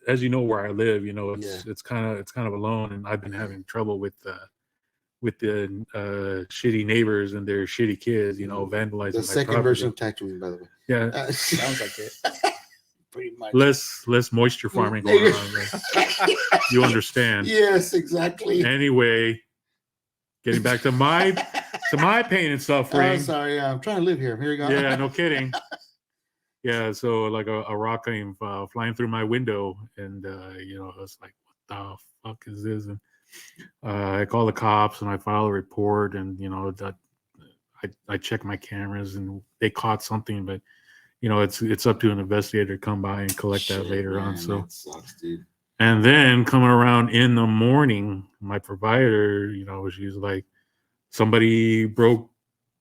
as you know where I live, you know, it's kind of alone, and I've been having trouble with the shitty neighbors and their shitty kids, you know, vandalizing. The second version of Tatooine, by the way. Yeah, Sounds like it. Pretty much. Less moisture farming going on. Right? You understand? Yes, exactly. Anyway, getting back to my pain and suffering. Oh, sorry, I'm trying to live here. Here you go. Yeah, no kidding. Yeah, so like a rock came flying through my window, and you know, I was like, "What the fuck is this?" And I call the cops and I file a report, and you know that I check my cameras and they caught something, but you know it's up to an investigator to come by and collect that later on. So that sucks, dude. And then coming around in the morning, my provider, you know, she's like, somebody broke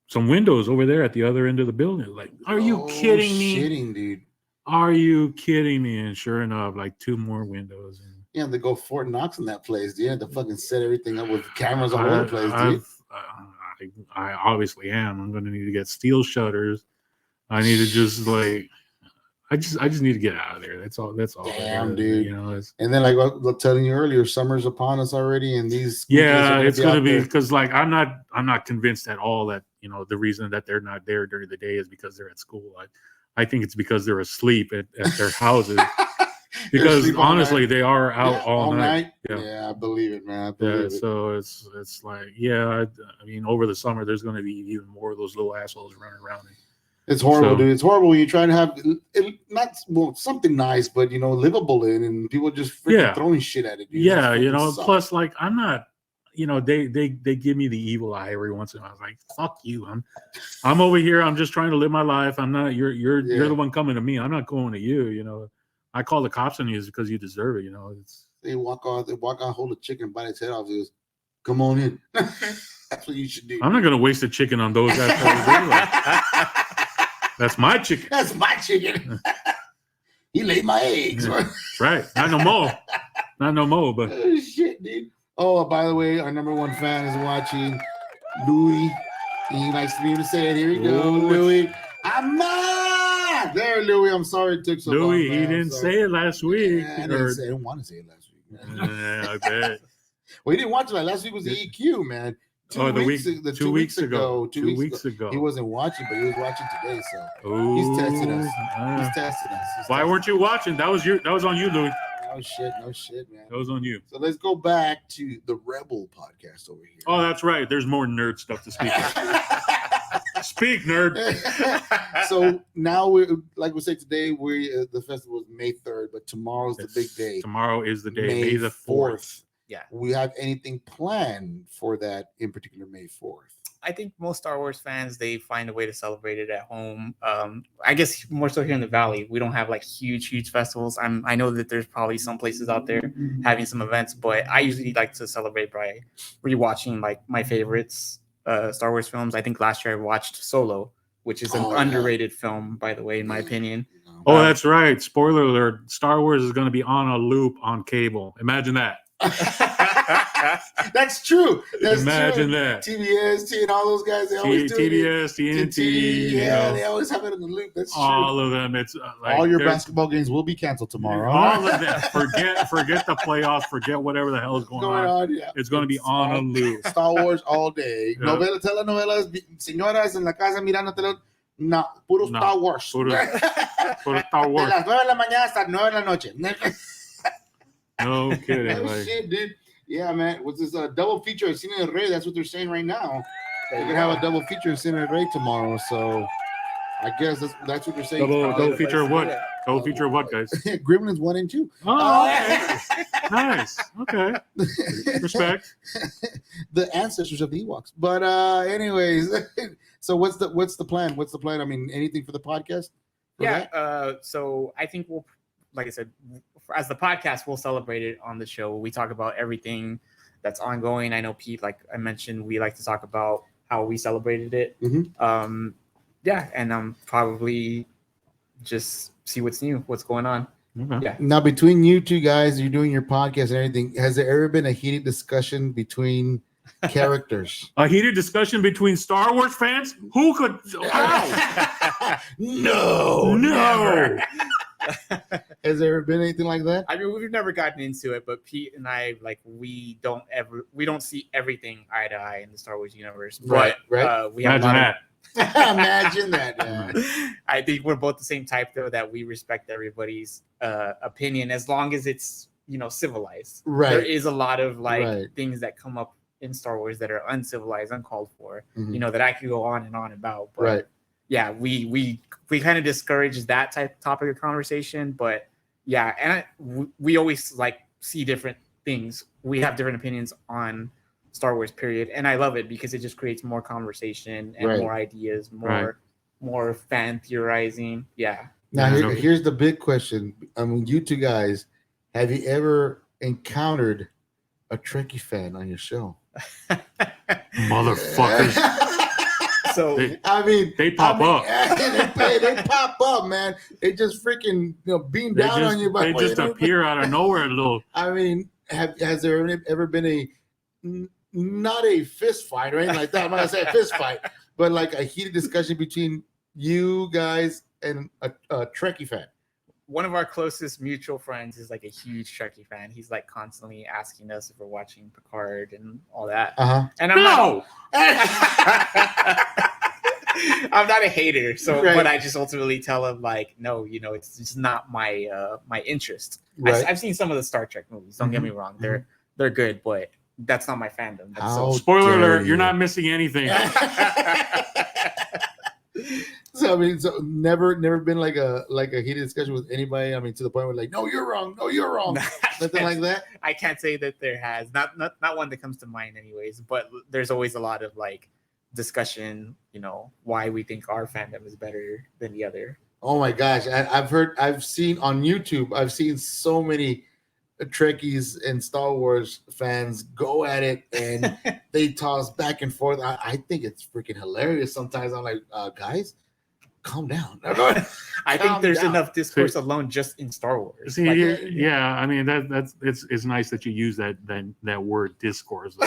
some windows over there at the other end of the building. Like, are you kidding me? Shitting, dude. Are you kidding me? And sure enough, like 2 more windows. And yeah, they go Fort Knox in that place, dude. You have to fucking set everything up with cameras all over the place, dude. I obviously am. I'm going to need to get steel shutters. I need to just like, I just need to get out of there. That's all. Damn, dude. You know, and then like I was telling you earlier, summer's upon us already, and these. Yeah, it's going to be because like I'm not convinced at all that you know the reason that they're not there during the day is because they're at school. I think it's because they're asleep at their houses. Because honestly, they are out all night. Yeah, I believe it, man. So it's like, I mean, over the summer, there's going to be even more of those little assholes running around. It's horrible, dude. It's horrible when you try to have something nice, but you know, livable in, and people just freaking throwing shit at it. Dude. Yeah, you know. Sucks. Plus, like, I'm not. You know, they give me the evil eye every once in a while. I was like, fuck you. I'm over here. I'm just trying to live my life. I'm not. You're the one coming to me. I'm not going to you. You know. I call the cops on you because you deserve it. You know. They walk out, hold a chicken, bite its head off. He goes, "Come on in." That's what you should do. I'm not going to waste a chicken on those assholes anyway. That's my chicken. That's my chicken. He laid my eggs. That's right. Not no more. Not no more. But oh, shit, dude. Oh, by the way, our number one fan is watching, Louis. He likes me to say it. Here we go, Louis. I'm on. There, Louis. I'm sorry it took so long. Louis, he didn't say it last week. Yeah, I didn't want to say it last week. Yeah, I bet. Well, he didn't watch it. Last week was the EQ, man. 2 weeks ago. He wasn't watching, but he was watching today. So he's testing us. He's testing us. Why weren't you watching? That was on you, Louis. No shit, man. That was on you. So let's go back to the Rebel podcast over here. Oh, that's right. There's more nerd stuff to speak of. Speak, nerd. So now like we said today, the festival is May 3rd, but tomorrow's the big day. Tomorrow is the day, May the 4th. Yeah. We have anything planned for that in particular May 4th? I think most Star Wars fans, they find a way to celebrate it at home. I guess more so here in the Valley, we don't have like huge festivals. I know that there's probably some places out there having some events, but I usually like to celebrate by rewatching like my favorites Star Wars films. I think last year I watched Solo, which is an underrated film, by the way, in my opinion. Oh, that's right. Spoiler alert. Star Wars is going to be on a loop on cable. Imagine that. That's true. Imagine true. that. TBS, T, and all those guys, they always do TBS, TNT. Yeah, they always have it in the loop. That's true. All of them. It's like all your basketball games will be canceled tomorrow. All of them. Forget the playoffs. Forget whatever the hell is going on. Yeah. It's going to be on a loop. Star Wars all day. Yeah. Telenovelas, señoras en la casa mirando no, puro Star Wars. Puro Star Wars. De las 9 de la mañana hasta 9 de la noche. No kidding. Oh, shit, dude. Yeah, man. What's this double feature of Cine del Rey? That's what they're saying right now. They're gonna have a double feature of Cine del Rey tomorrow. So I guess that's what they're saying. Double feature of what? Double feature of what, guys? Gremlins 1 and 2. Oh, okay. Nice. Okay. Respect. The ancestors of the Ewoks. But anyways, so what's the plan? What's the plan? I mean, anything for the podcast? So I think we'll, like I said, as the podcast, we'll celebrate it on the show. We talk about everything that's ongoing. I know Pete, like I mentioned, we like to talk about how we celebrated it. Mm-hmm. And probably just see what's new, what's going on. Okay. Yeah. Now, between you two guys, you're doing your podcast and everything. Has there ever been a heated discussion between characters? A heated discussion between Star Wars fans? Who could? How? No. Never. Has there ever been anything like that? I mean, we've never gotten into it, but Pete and I, like, we don't see everything eye to eye in the Star Wars universe. Right. We have Imagine that. Imagine that. Yeah. I think we're both the same type, though, that we respect everybody's opinion as long as it's, civilized. Right. There is a lot of things that come up in Star Wars that are uncivilized, uncalled for, that I could go on and on about. But right. Yeah, we kind of discourage that topic of conversation, but yeah, and we always see different things. We have different opinions on Star Wars, period, and I love it because it just creates more conversation and more ideas, more fan theorizing. Yeah. Now here's the big question. I mean, you two guys, have you ever encountered a Trekkie fan on your show? Motherfuckers. So they pop up. They pop up, man. They just freaking beam down on you. They just appear out of nowhere. I mean, has there ever been not a fist fight or anything like that? I'm not gonna say a fist fight, but like a heated discussion between you guys and a Trekkie fan? One of our closest mutual friends is like a huge Trekkie fan. He's like constantly asking us if we're watching Picard and all that. And I'm not a hater, so but I just ultimately tell him no, it's just not my my interest. Right. I've seen some of the Star Trek movies. Don't get me wrong; they're good, but that's not my fandom. Spoiler alert: you're not missing anything. So never been like a heated discussion with anybody. I mean, to the point where no, you're wrong. No, you're wrong. Nothing like that. I can't say that there has not one that comes to mind, anyways. But there's always a lot of discussion. Why we think our fandom is better than the other. Oh my gosh, I've seen on YouTube. I've seen so many Trekkies and Star Wars fans go at it, and they toss back and forth. I think it's freaking hilarious. Sometimes I'm like, guys, calm down. I think there's enough discourse alone just in Star Wars. See, I mean that's it's nice that you use that word discourse.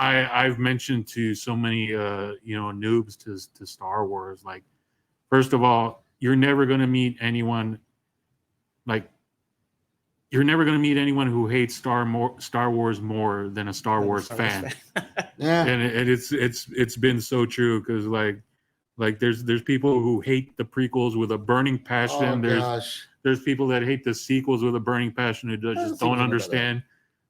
I've mentioned to so many noobs to Star Wars. First of all, you're never going to meet anyone who hates Star Wars more than a Star Wars fan. Yeah, and it's been so true because Like there's people who hate the prequels with a burning passion. Oh gosh. There's people that hate the sequels with a burning passion who just don't sequels are understand.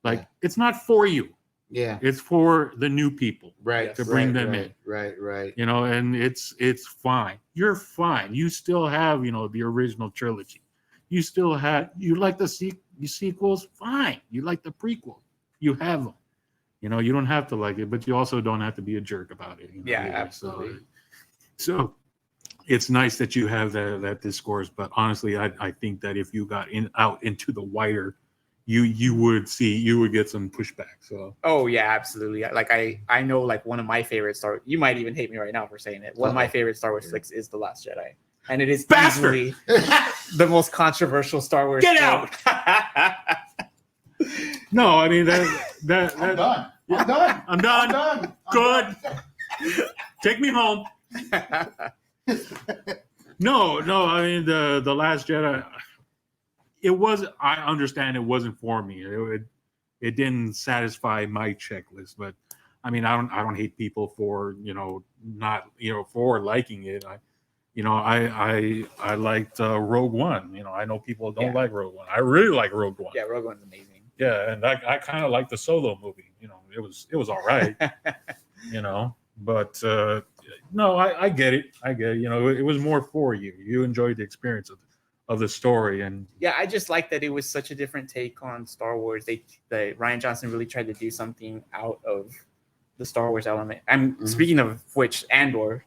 Like Yeah. it's not for you. Yeah. It's for the new people. Right. To bring them right, in. Right. You know, and it's fine. You're fine. You still have, you know, the original trilogy. You still have, you like the sequels, fine. You like the prequel, you have them. You know, you don't have to like it, but you also don't have to be a jerk about it. You know, Yeah, either. absolutely. So it's nice that you have that discourse, but honestly, I think that if you got out into the wider, you would get some pushback. So Oh yeah, absolutely. Like I know like one of my favorite Star. You might even hate me right now for saying it. One of my favorite Star Wars flicks is The Last Jedi, and it is Bastard! easily the most controversial Star Wars. Get film. no, I mean that I'm done. I'm done. I'm done. I'm done. Good. Take me home. No, I mean the Last Jedi. It was. I understand it wasn't for me. It didn't satisfy my checklist. But I mean, I don't hate people for not for liking it. I liked Rogue One. You know, I know people don't like Rogue One. I really like Rogue One. Yeah, Rogue One's amazing. Yeah, and I kind of like the Solo movie. You know, it was all right. But no, I get it. I get it. You know, it was more for you. You enjoyed the experience of the story, and yeah, I just like that it was such a different take on Star Wars. That Ryan Johnson really tried to do something out of the Star Wars element. I'm speaking of which, Andor.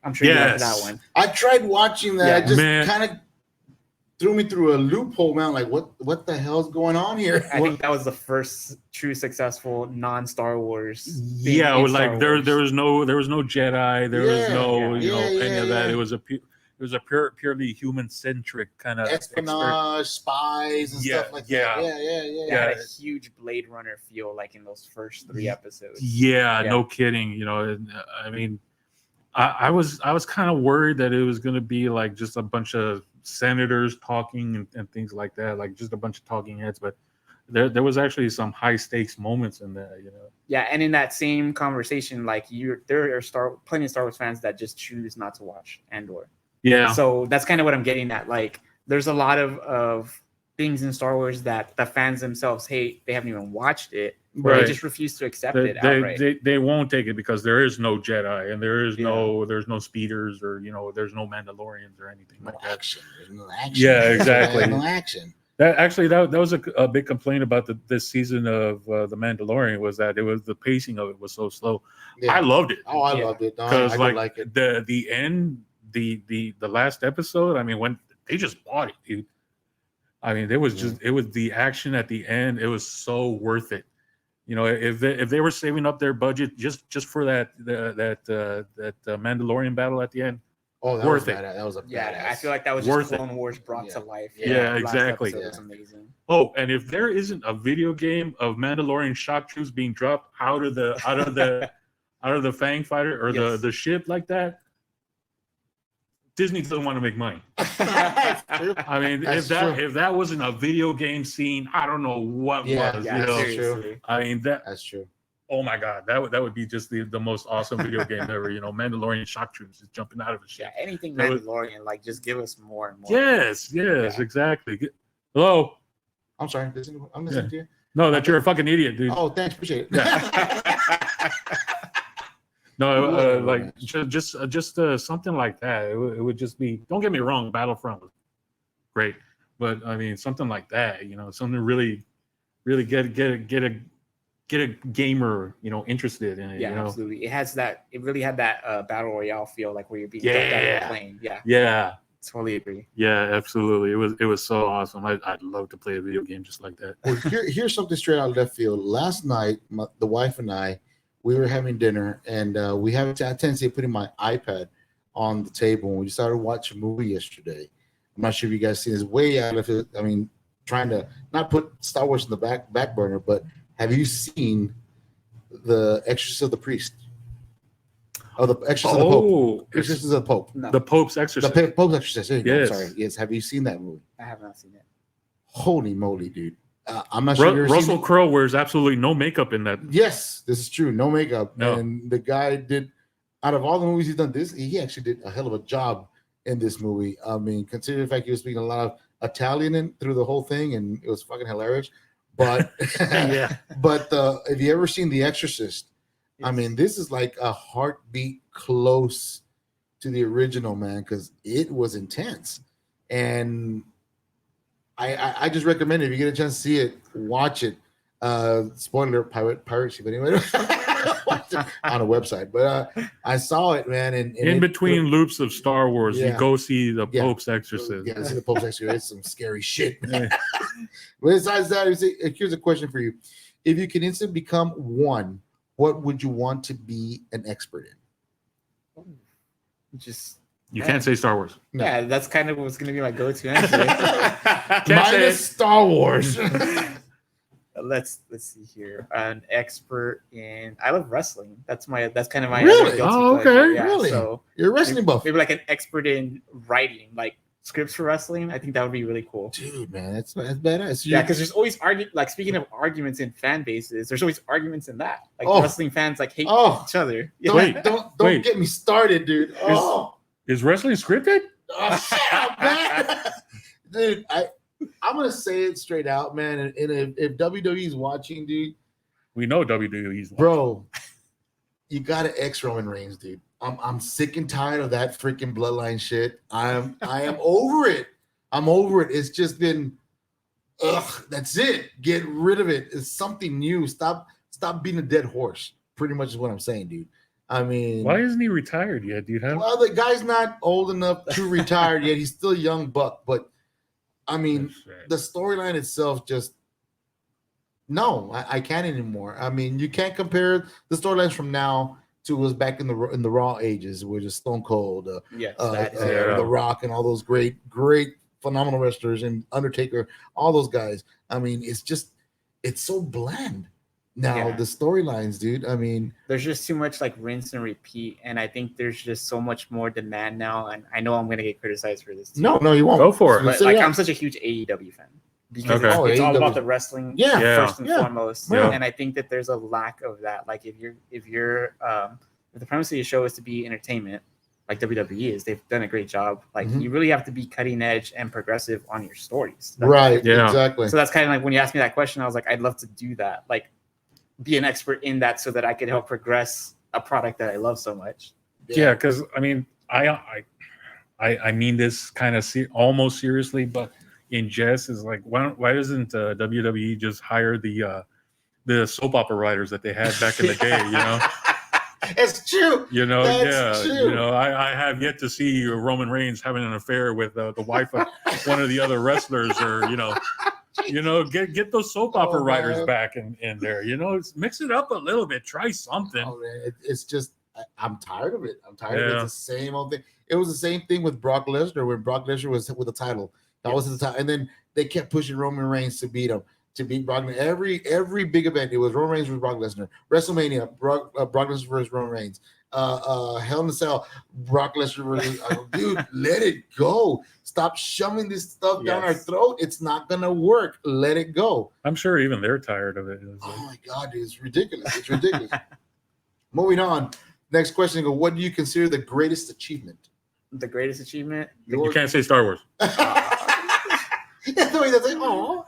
I'm sure you like that one. I tried watching that. Yeah. I just kind of threw me through a loophole, man. Like, what the hell's going on here? I think that was the first true successful non-Star Wars. Yeah, like there was no Jedi. There was no any of that. Yeah. It was a purely human centric kind of espionage, spies, and stuff like that. Yeah. It had a huge Blade Runner feel, like in those first 3 episodes. Yeah, no kidding. You know, I mean, I was kind of worried that it was going to be like just a bunch of senators talking and things like that, like just a bunch of talking heads. But there was actually some high stakes moments in there. You know. Yeah, and in that same conversation, like there are plenty of Star Wars fans that just choose not to watch Andor. Yeah. So that's kind of what I'm getting at. Like, there's a lot of things in Star Wars that the fans themselves hate. They haven't even watched it. Or they just refuse to accept it outright. They won't take it because there is no Jedi and there's no speeders or there's no Mandalorians or anything like that. There's no action. Yeah, exactly. No action. That was a big complaint about this season of The Mandalorian, was that the pacing of it was so slow. Yeah. I loved it. Oh, I loved it. Because I like it. The end, the last episode. I mean, when they just bought it, dude. I mean, it was the action at the end. It was so worth it. You know, if they were saving up their budget just for that Mandalorian battle at the end. Oh, that worth was it. That was I feel like that was just Clone Wars brought to life. Yeah, exactly. It was amazing. Oh, and if there isn't a video game of Mandalorian shock troops being dropped out of the Fang fighter or the ship like that, Disney doesn't want to make money. I mean, if that wasn't a video game scene, I don't know what was. Yeah, that's true. I mean, that's true. Oh my God, that would be just the most awesome video game ever. You know, Mandalorian shock troops is jumping out of a ship. Yeah, anything Mandalorian, like just give us more and more. Yes, exactly. Hello. I'm sorry. I'm listening to you. No, that you're a fucking idiot, dude. Oh, thanks, appreciate it. Yeah. No, like just something like that. It would just be. Don't get me wrong, Battlefront was great, but I mean something like that. Something really get a gamer, interested in it. Yeah, absolutely. It really had that battle royale feel, like where you're being jumped out of a plane. Yeah. Yeah. Totally agree. Yeah, absolutely. It was so awesome. I'd love to play a video game just like that. Well, here's something straight out of left field. Last night, the wife and I, we were having dinner, and we have a tendency of putting my iPad on the table. And we decided to watch a movie yesterday. I'm not sure if you guys seen this. Way out of it. I mean, trying to not put Star Wars in the back burner, but have you seen The Exorcist of the Priest? Oh, The Exorcist of the Pope. Exorcist of the Pope. No. The Pope's Exorcist. The Pope's Exorcist. There you go. Yes. Sorry. Yes. Have you seen that movie? I have not seen it. Holy moly, dude. I'm not sure. Russell Crowe wears absolutely no makeup in that. Yes, this is true. No makeup. No. And the guy did out of all the movies he's done, he actually did a hell of a job in this movie. I mean, considering the fact he was speaking a lot of Italian through the whole thing, and it was fucking hilarious. But but have you ever seen The Exorcist? Yes. I mean, this is like a heartbeat close to the original, man, because it was intense. And I just recommend it. If you get a chance to see it, watch it. Spoiler piracy, but anyway, on a website. But I saw it, man. And in between loops of Star Wars, you go see the Pope's Exorcist. Yeah, see the Pope's Exorcist. It's some scary shit, man. But besides that, here's a question for you: if you can instantly become one, what would you want to be an expert in? You can't say Star Wars. No. Yeah, that's kind of what's going to be my go-to answer. Minus Star Wars. Let's see here. An expert in. I love wrestling. That's kind of my really. Oh, okay. Yeah, really. So you're a wrestling buff. Maybe like an expert in writing, like scripts for wrestling. I think that would be really cool. Dude, man, that's badass. Yeah, because there's always like speaking of arguments in fan bases, there's always arguments in that. Like wrestling fans like hate each other. Yeah. Don't get me started, dude. Is wrestling scripted? Dude, I'm gonna say it straight out, man. And if WWE's watching, dude, we know WWE's watching. Bro, you gotta X Roman Reigns, dude. I'm sick and tired of that freaking bloodline shit. I am over it. I'm over it. It's just been, that's it. Get rid of it. It's something new. Stop being a dead horse. Pretty much is what I'm saying, dude. I mean, why isn't he retired yet, dude? Well, the guy's not old enough to retire yet. He's still a young buck, but I mean, the storyline itself just I can't anymore. I mean, you can't compare the storylines from now to was back in the Raw ages, where just Stone Cold, The Rock, and all those great, phenomenal wrestlers, and Undertaker, all those guys. I mean, it's so bland. Now the storylines, dude. I mean, there's just too much like rinse and repeat, and I think there's just so much more demand now. And I know I'm gonna get criticized for this too. No, you won't. Go for it. But, I'm such a huge AEW fan because it's all about the wrestling first and foremost. Yeah. And I think that there's a lack of that. Like if the premise of your show is to be entertainment, like WWE is, they've done a great job. Like you really have to be cutting edge and progressive on your stories. Right. Yeah. Exactly. So that's kind of like when you asked me that question, I was like, I'd love to do that. Like, be an expert in that so that I could help progress a product that I love so much. Yeah, because I mean, I mean this kind of almost seriously, but in jest is like, why doesn't WWE just hire the soap opera writers that they had back in the day? You know, it's true. You know, true. You know, I have yet to see Roman Reigns having an affair with the wife of one of the other wrestlers, or get those soap opera writers back in there. You know, mix it up a little bit. Try something. Oh, man. It's just I'm tired of it. I'm tired of it. It's the same old thing. It was the same thing with Brock Lesnar when Brock Lesnar was with the title. That was the time, and then they kept pushing Roman Reigns to beat him, to beat Brock Lesnar. Every big event, it was Roman Reigns versus Brock Lesnar. WrestleMania, Brock Lesnar versus Roman Reigns. Hell in a Cell, Brock Lesnar versus dude, let it go. Stop shoving this stuff down our throat. It's not gonna work. Let it go. I'm sure even they're tired of it. Oh my god, it's ridiculous. It's ridiculous. Moving on. Next question. What do you consider the greatest achievement? The greatest achievement? You can't say Star Wars. That's the way that's like, oh.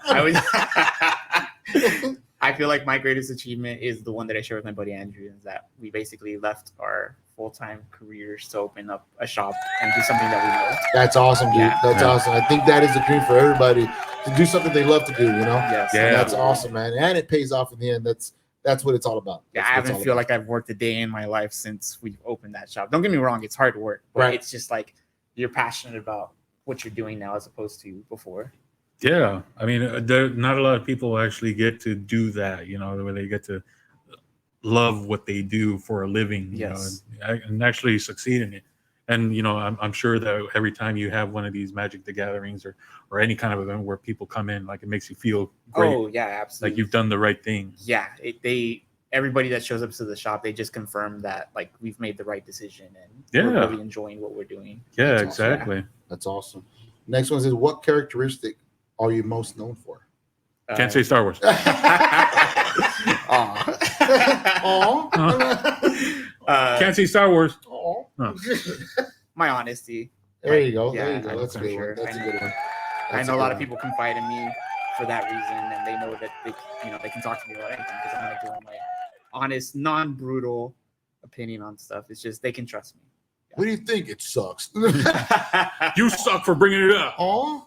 I feel like my greatest achievement is the one that I share with my buddy Andrew, is that we basically left our full-time careers to open up a shop and do something that we love. That's awesome, dude. Yeah. That's awesome. I think that is the dream for everybody, to do something they love to do, you know? Yes. Yeah. That's awesome, man. And it pays off in the end. That's what it's all about. I haven't feel like I've worked a day in my life since we've opened that shop. Don't get me wrong, it's hard work, but it's just like you're passionate about what you're doing now as opposed to before. Yeah, I mean, not a lot of people actually get to do that, you know, where they get to love what they do for a living, you know, and actually succeed in it. And, you know, I'm sure that every time you have one of these Magic the Gatherings or any kind of event where people come in, like, it makes you feel great. Oh, yeah, absolutely. Like you've done the right thing. Yeah, everybody that shows up to the shop, they just confirm that, like, we've made the right decision and we're really enjoying what we're doing. Yeah, exactly. Awesome. That's awesome. Next one says, what characteristic are you most known for? Can't say Star Wars. Can't see Star Wars. My honesty. There you go. Yeah, there you go. That's a for good sure. one. That's a good one. I know a lot of people confide in me for that reason, and they know that they can talk to me about anything because I'm gonna give them my honest, non-brutal opinion on stuff. It's just they can trust me. What do you think? It sucks. You suck for bringing it up. Oh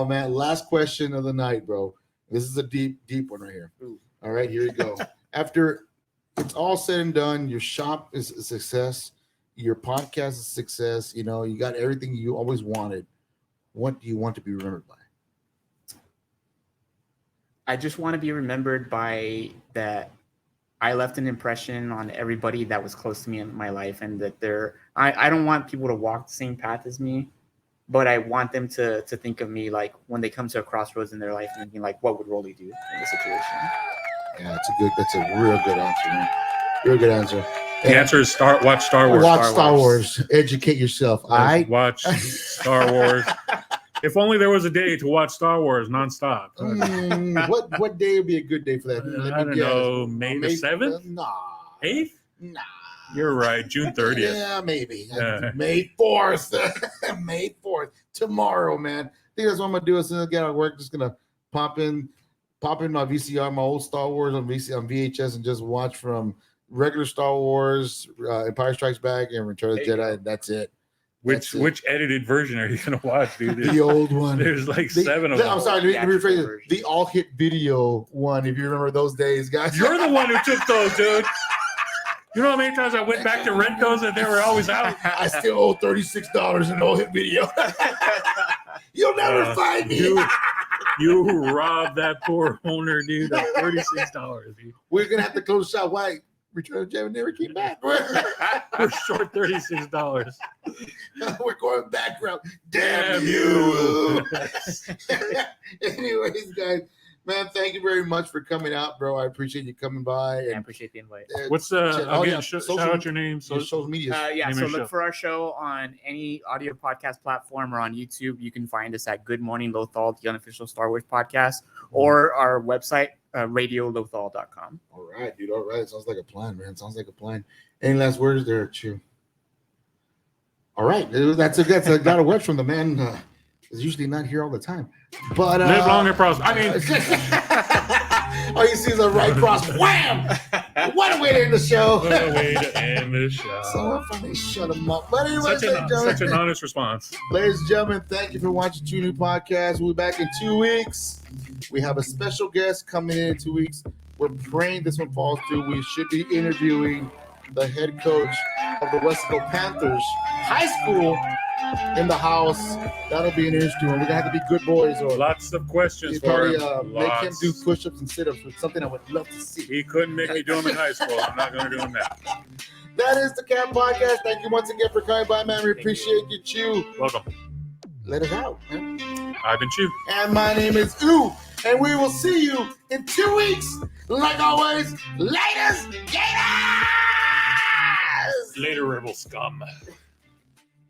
man, last question of the night, bro. This is a deep one right here. Ooh. All right, here we go. After it's all said and done, your shop is a success, your podcast is a success, you know, you got everything you always wanted. What do you want to be remembered by? I just want to be remembered by that I left an impression on everybody that was close to me in my life, and that I don't want people to walk the same path as me, but I want them to think of me like when they come to a crossroads in their life and thinking like, what would Rolly do in this situation? Yeah, that's a real good answer, man. Real good answer. The answer is watch Star Wars. Watch Star Wars. Educate yourself. Watch Star Wars. If only there was a day to watch Star Wars nonstop. What day would be a good day for that? I don't know. May the 7th? Nah. 8th? Nah. You're right. June 30th. Yeah, maybe. May 4th. May 4th. Tomorrow, man. I think that's what I'm gonna do as soon as I get out of work. Just gonna pop in my VCR, my old Star Wars on VHS, and just watch from regular Star Wars, Empire Strikes Back, and Return of the Jedi. And that's it. Which edited version are you gonna watch, dude? The old one. There's like 7 of them. I'm sorry, let me rephrase it. The all hit video one, if you remember those days, guys. You're the one who took those, dude. You know how many times I went back to rent those and they were always out? I still owe $36 in all hit video. You'll never find me. You robbed that poor owner, dude, of $36. Dude. We're gonna have to close the shop. Why? Return of the Jedi never came back. We're short $36. We're going back round. Damn you. Anyways, guys, man, thank you very much for coming out, bro. I appreciate you coming by. And I appreciate the invite. What's shout out your name? Social media. So look for our show on any audio podcast platform or on YouTube. You can find us at Good Morning Lothal, the unofficial Star Wars podcast, or our website, radiolothal.com. All right, dude. All right. Sounds like a plan, man. Sounds like a plan. Any last words there, Chew? All right. That's a lot of words from the man. Is usually not here all the time. But live long and prosper. I mean, all you see is a right cross. Wham! What a way to end the show. What a way to end the show. So funny. Shut them up. But anyway, such an honest response. Ladies and gentlemen, thank you for watching Two New Podcast. We'll be back in 2 weeks. We have a special guest coming in 2 weeks. We're praying this one falls through. We should be interviewing the head coach of the Wesco Panthers High School in the house. That'll be an interesting one. We're gonna have to be good boys, or lots of questions for him. Make him do push-ups and sit-ups, which is something I would love to see. He couldn't make me do them in high school. I'm not gonna do them now. That is the Cat Podcast. Thank you once again for coming by, man. We appreciate you, Chew. Welcome. Let us out, man. I've been Chew. And my name is Ooh. And we will see you in 2 weeks. Like always, latest Gators! Later, rebel scum.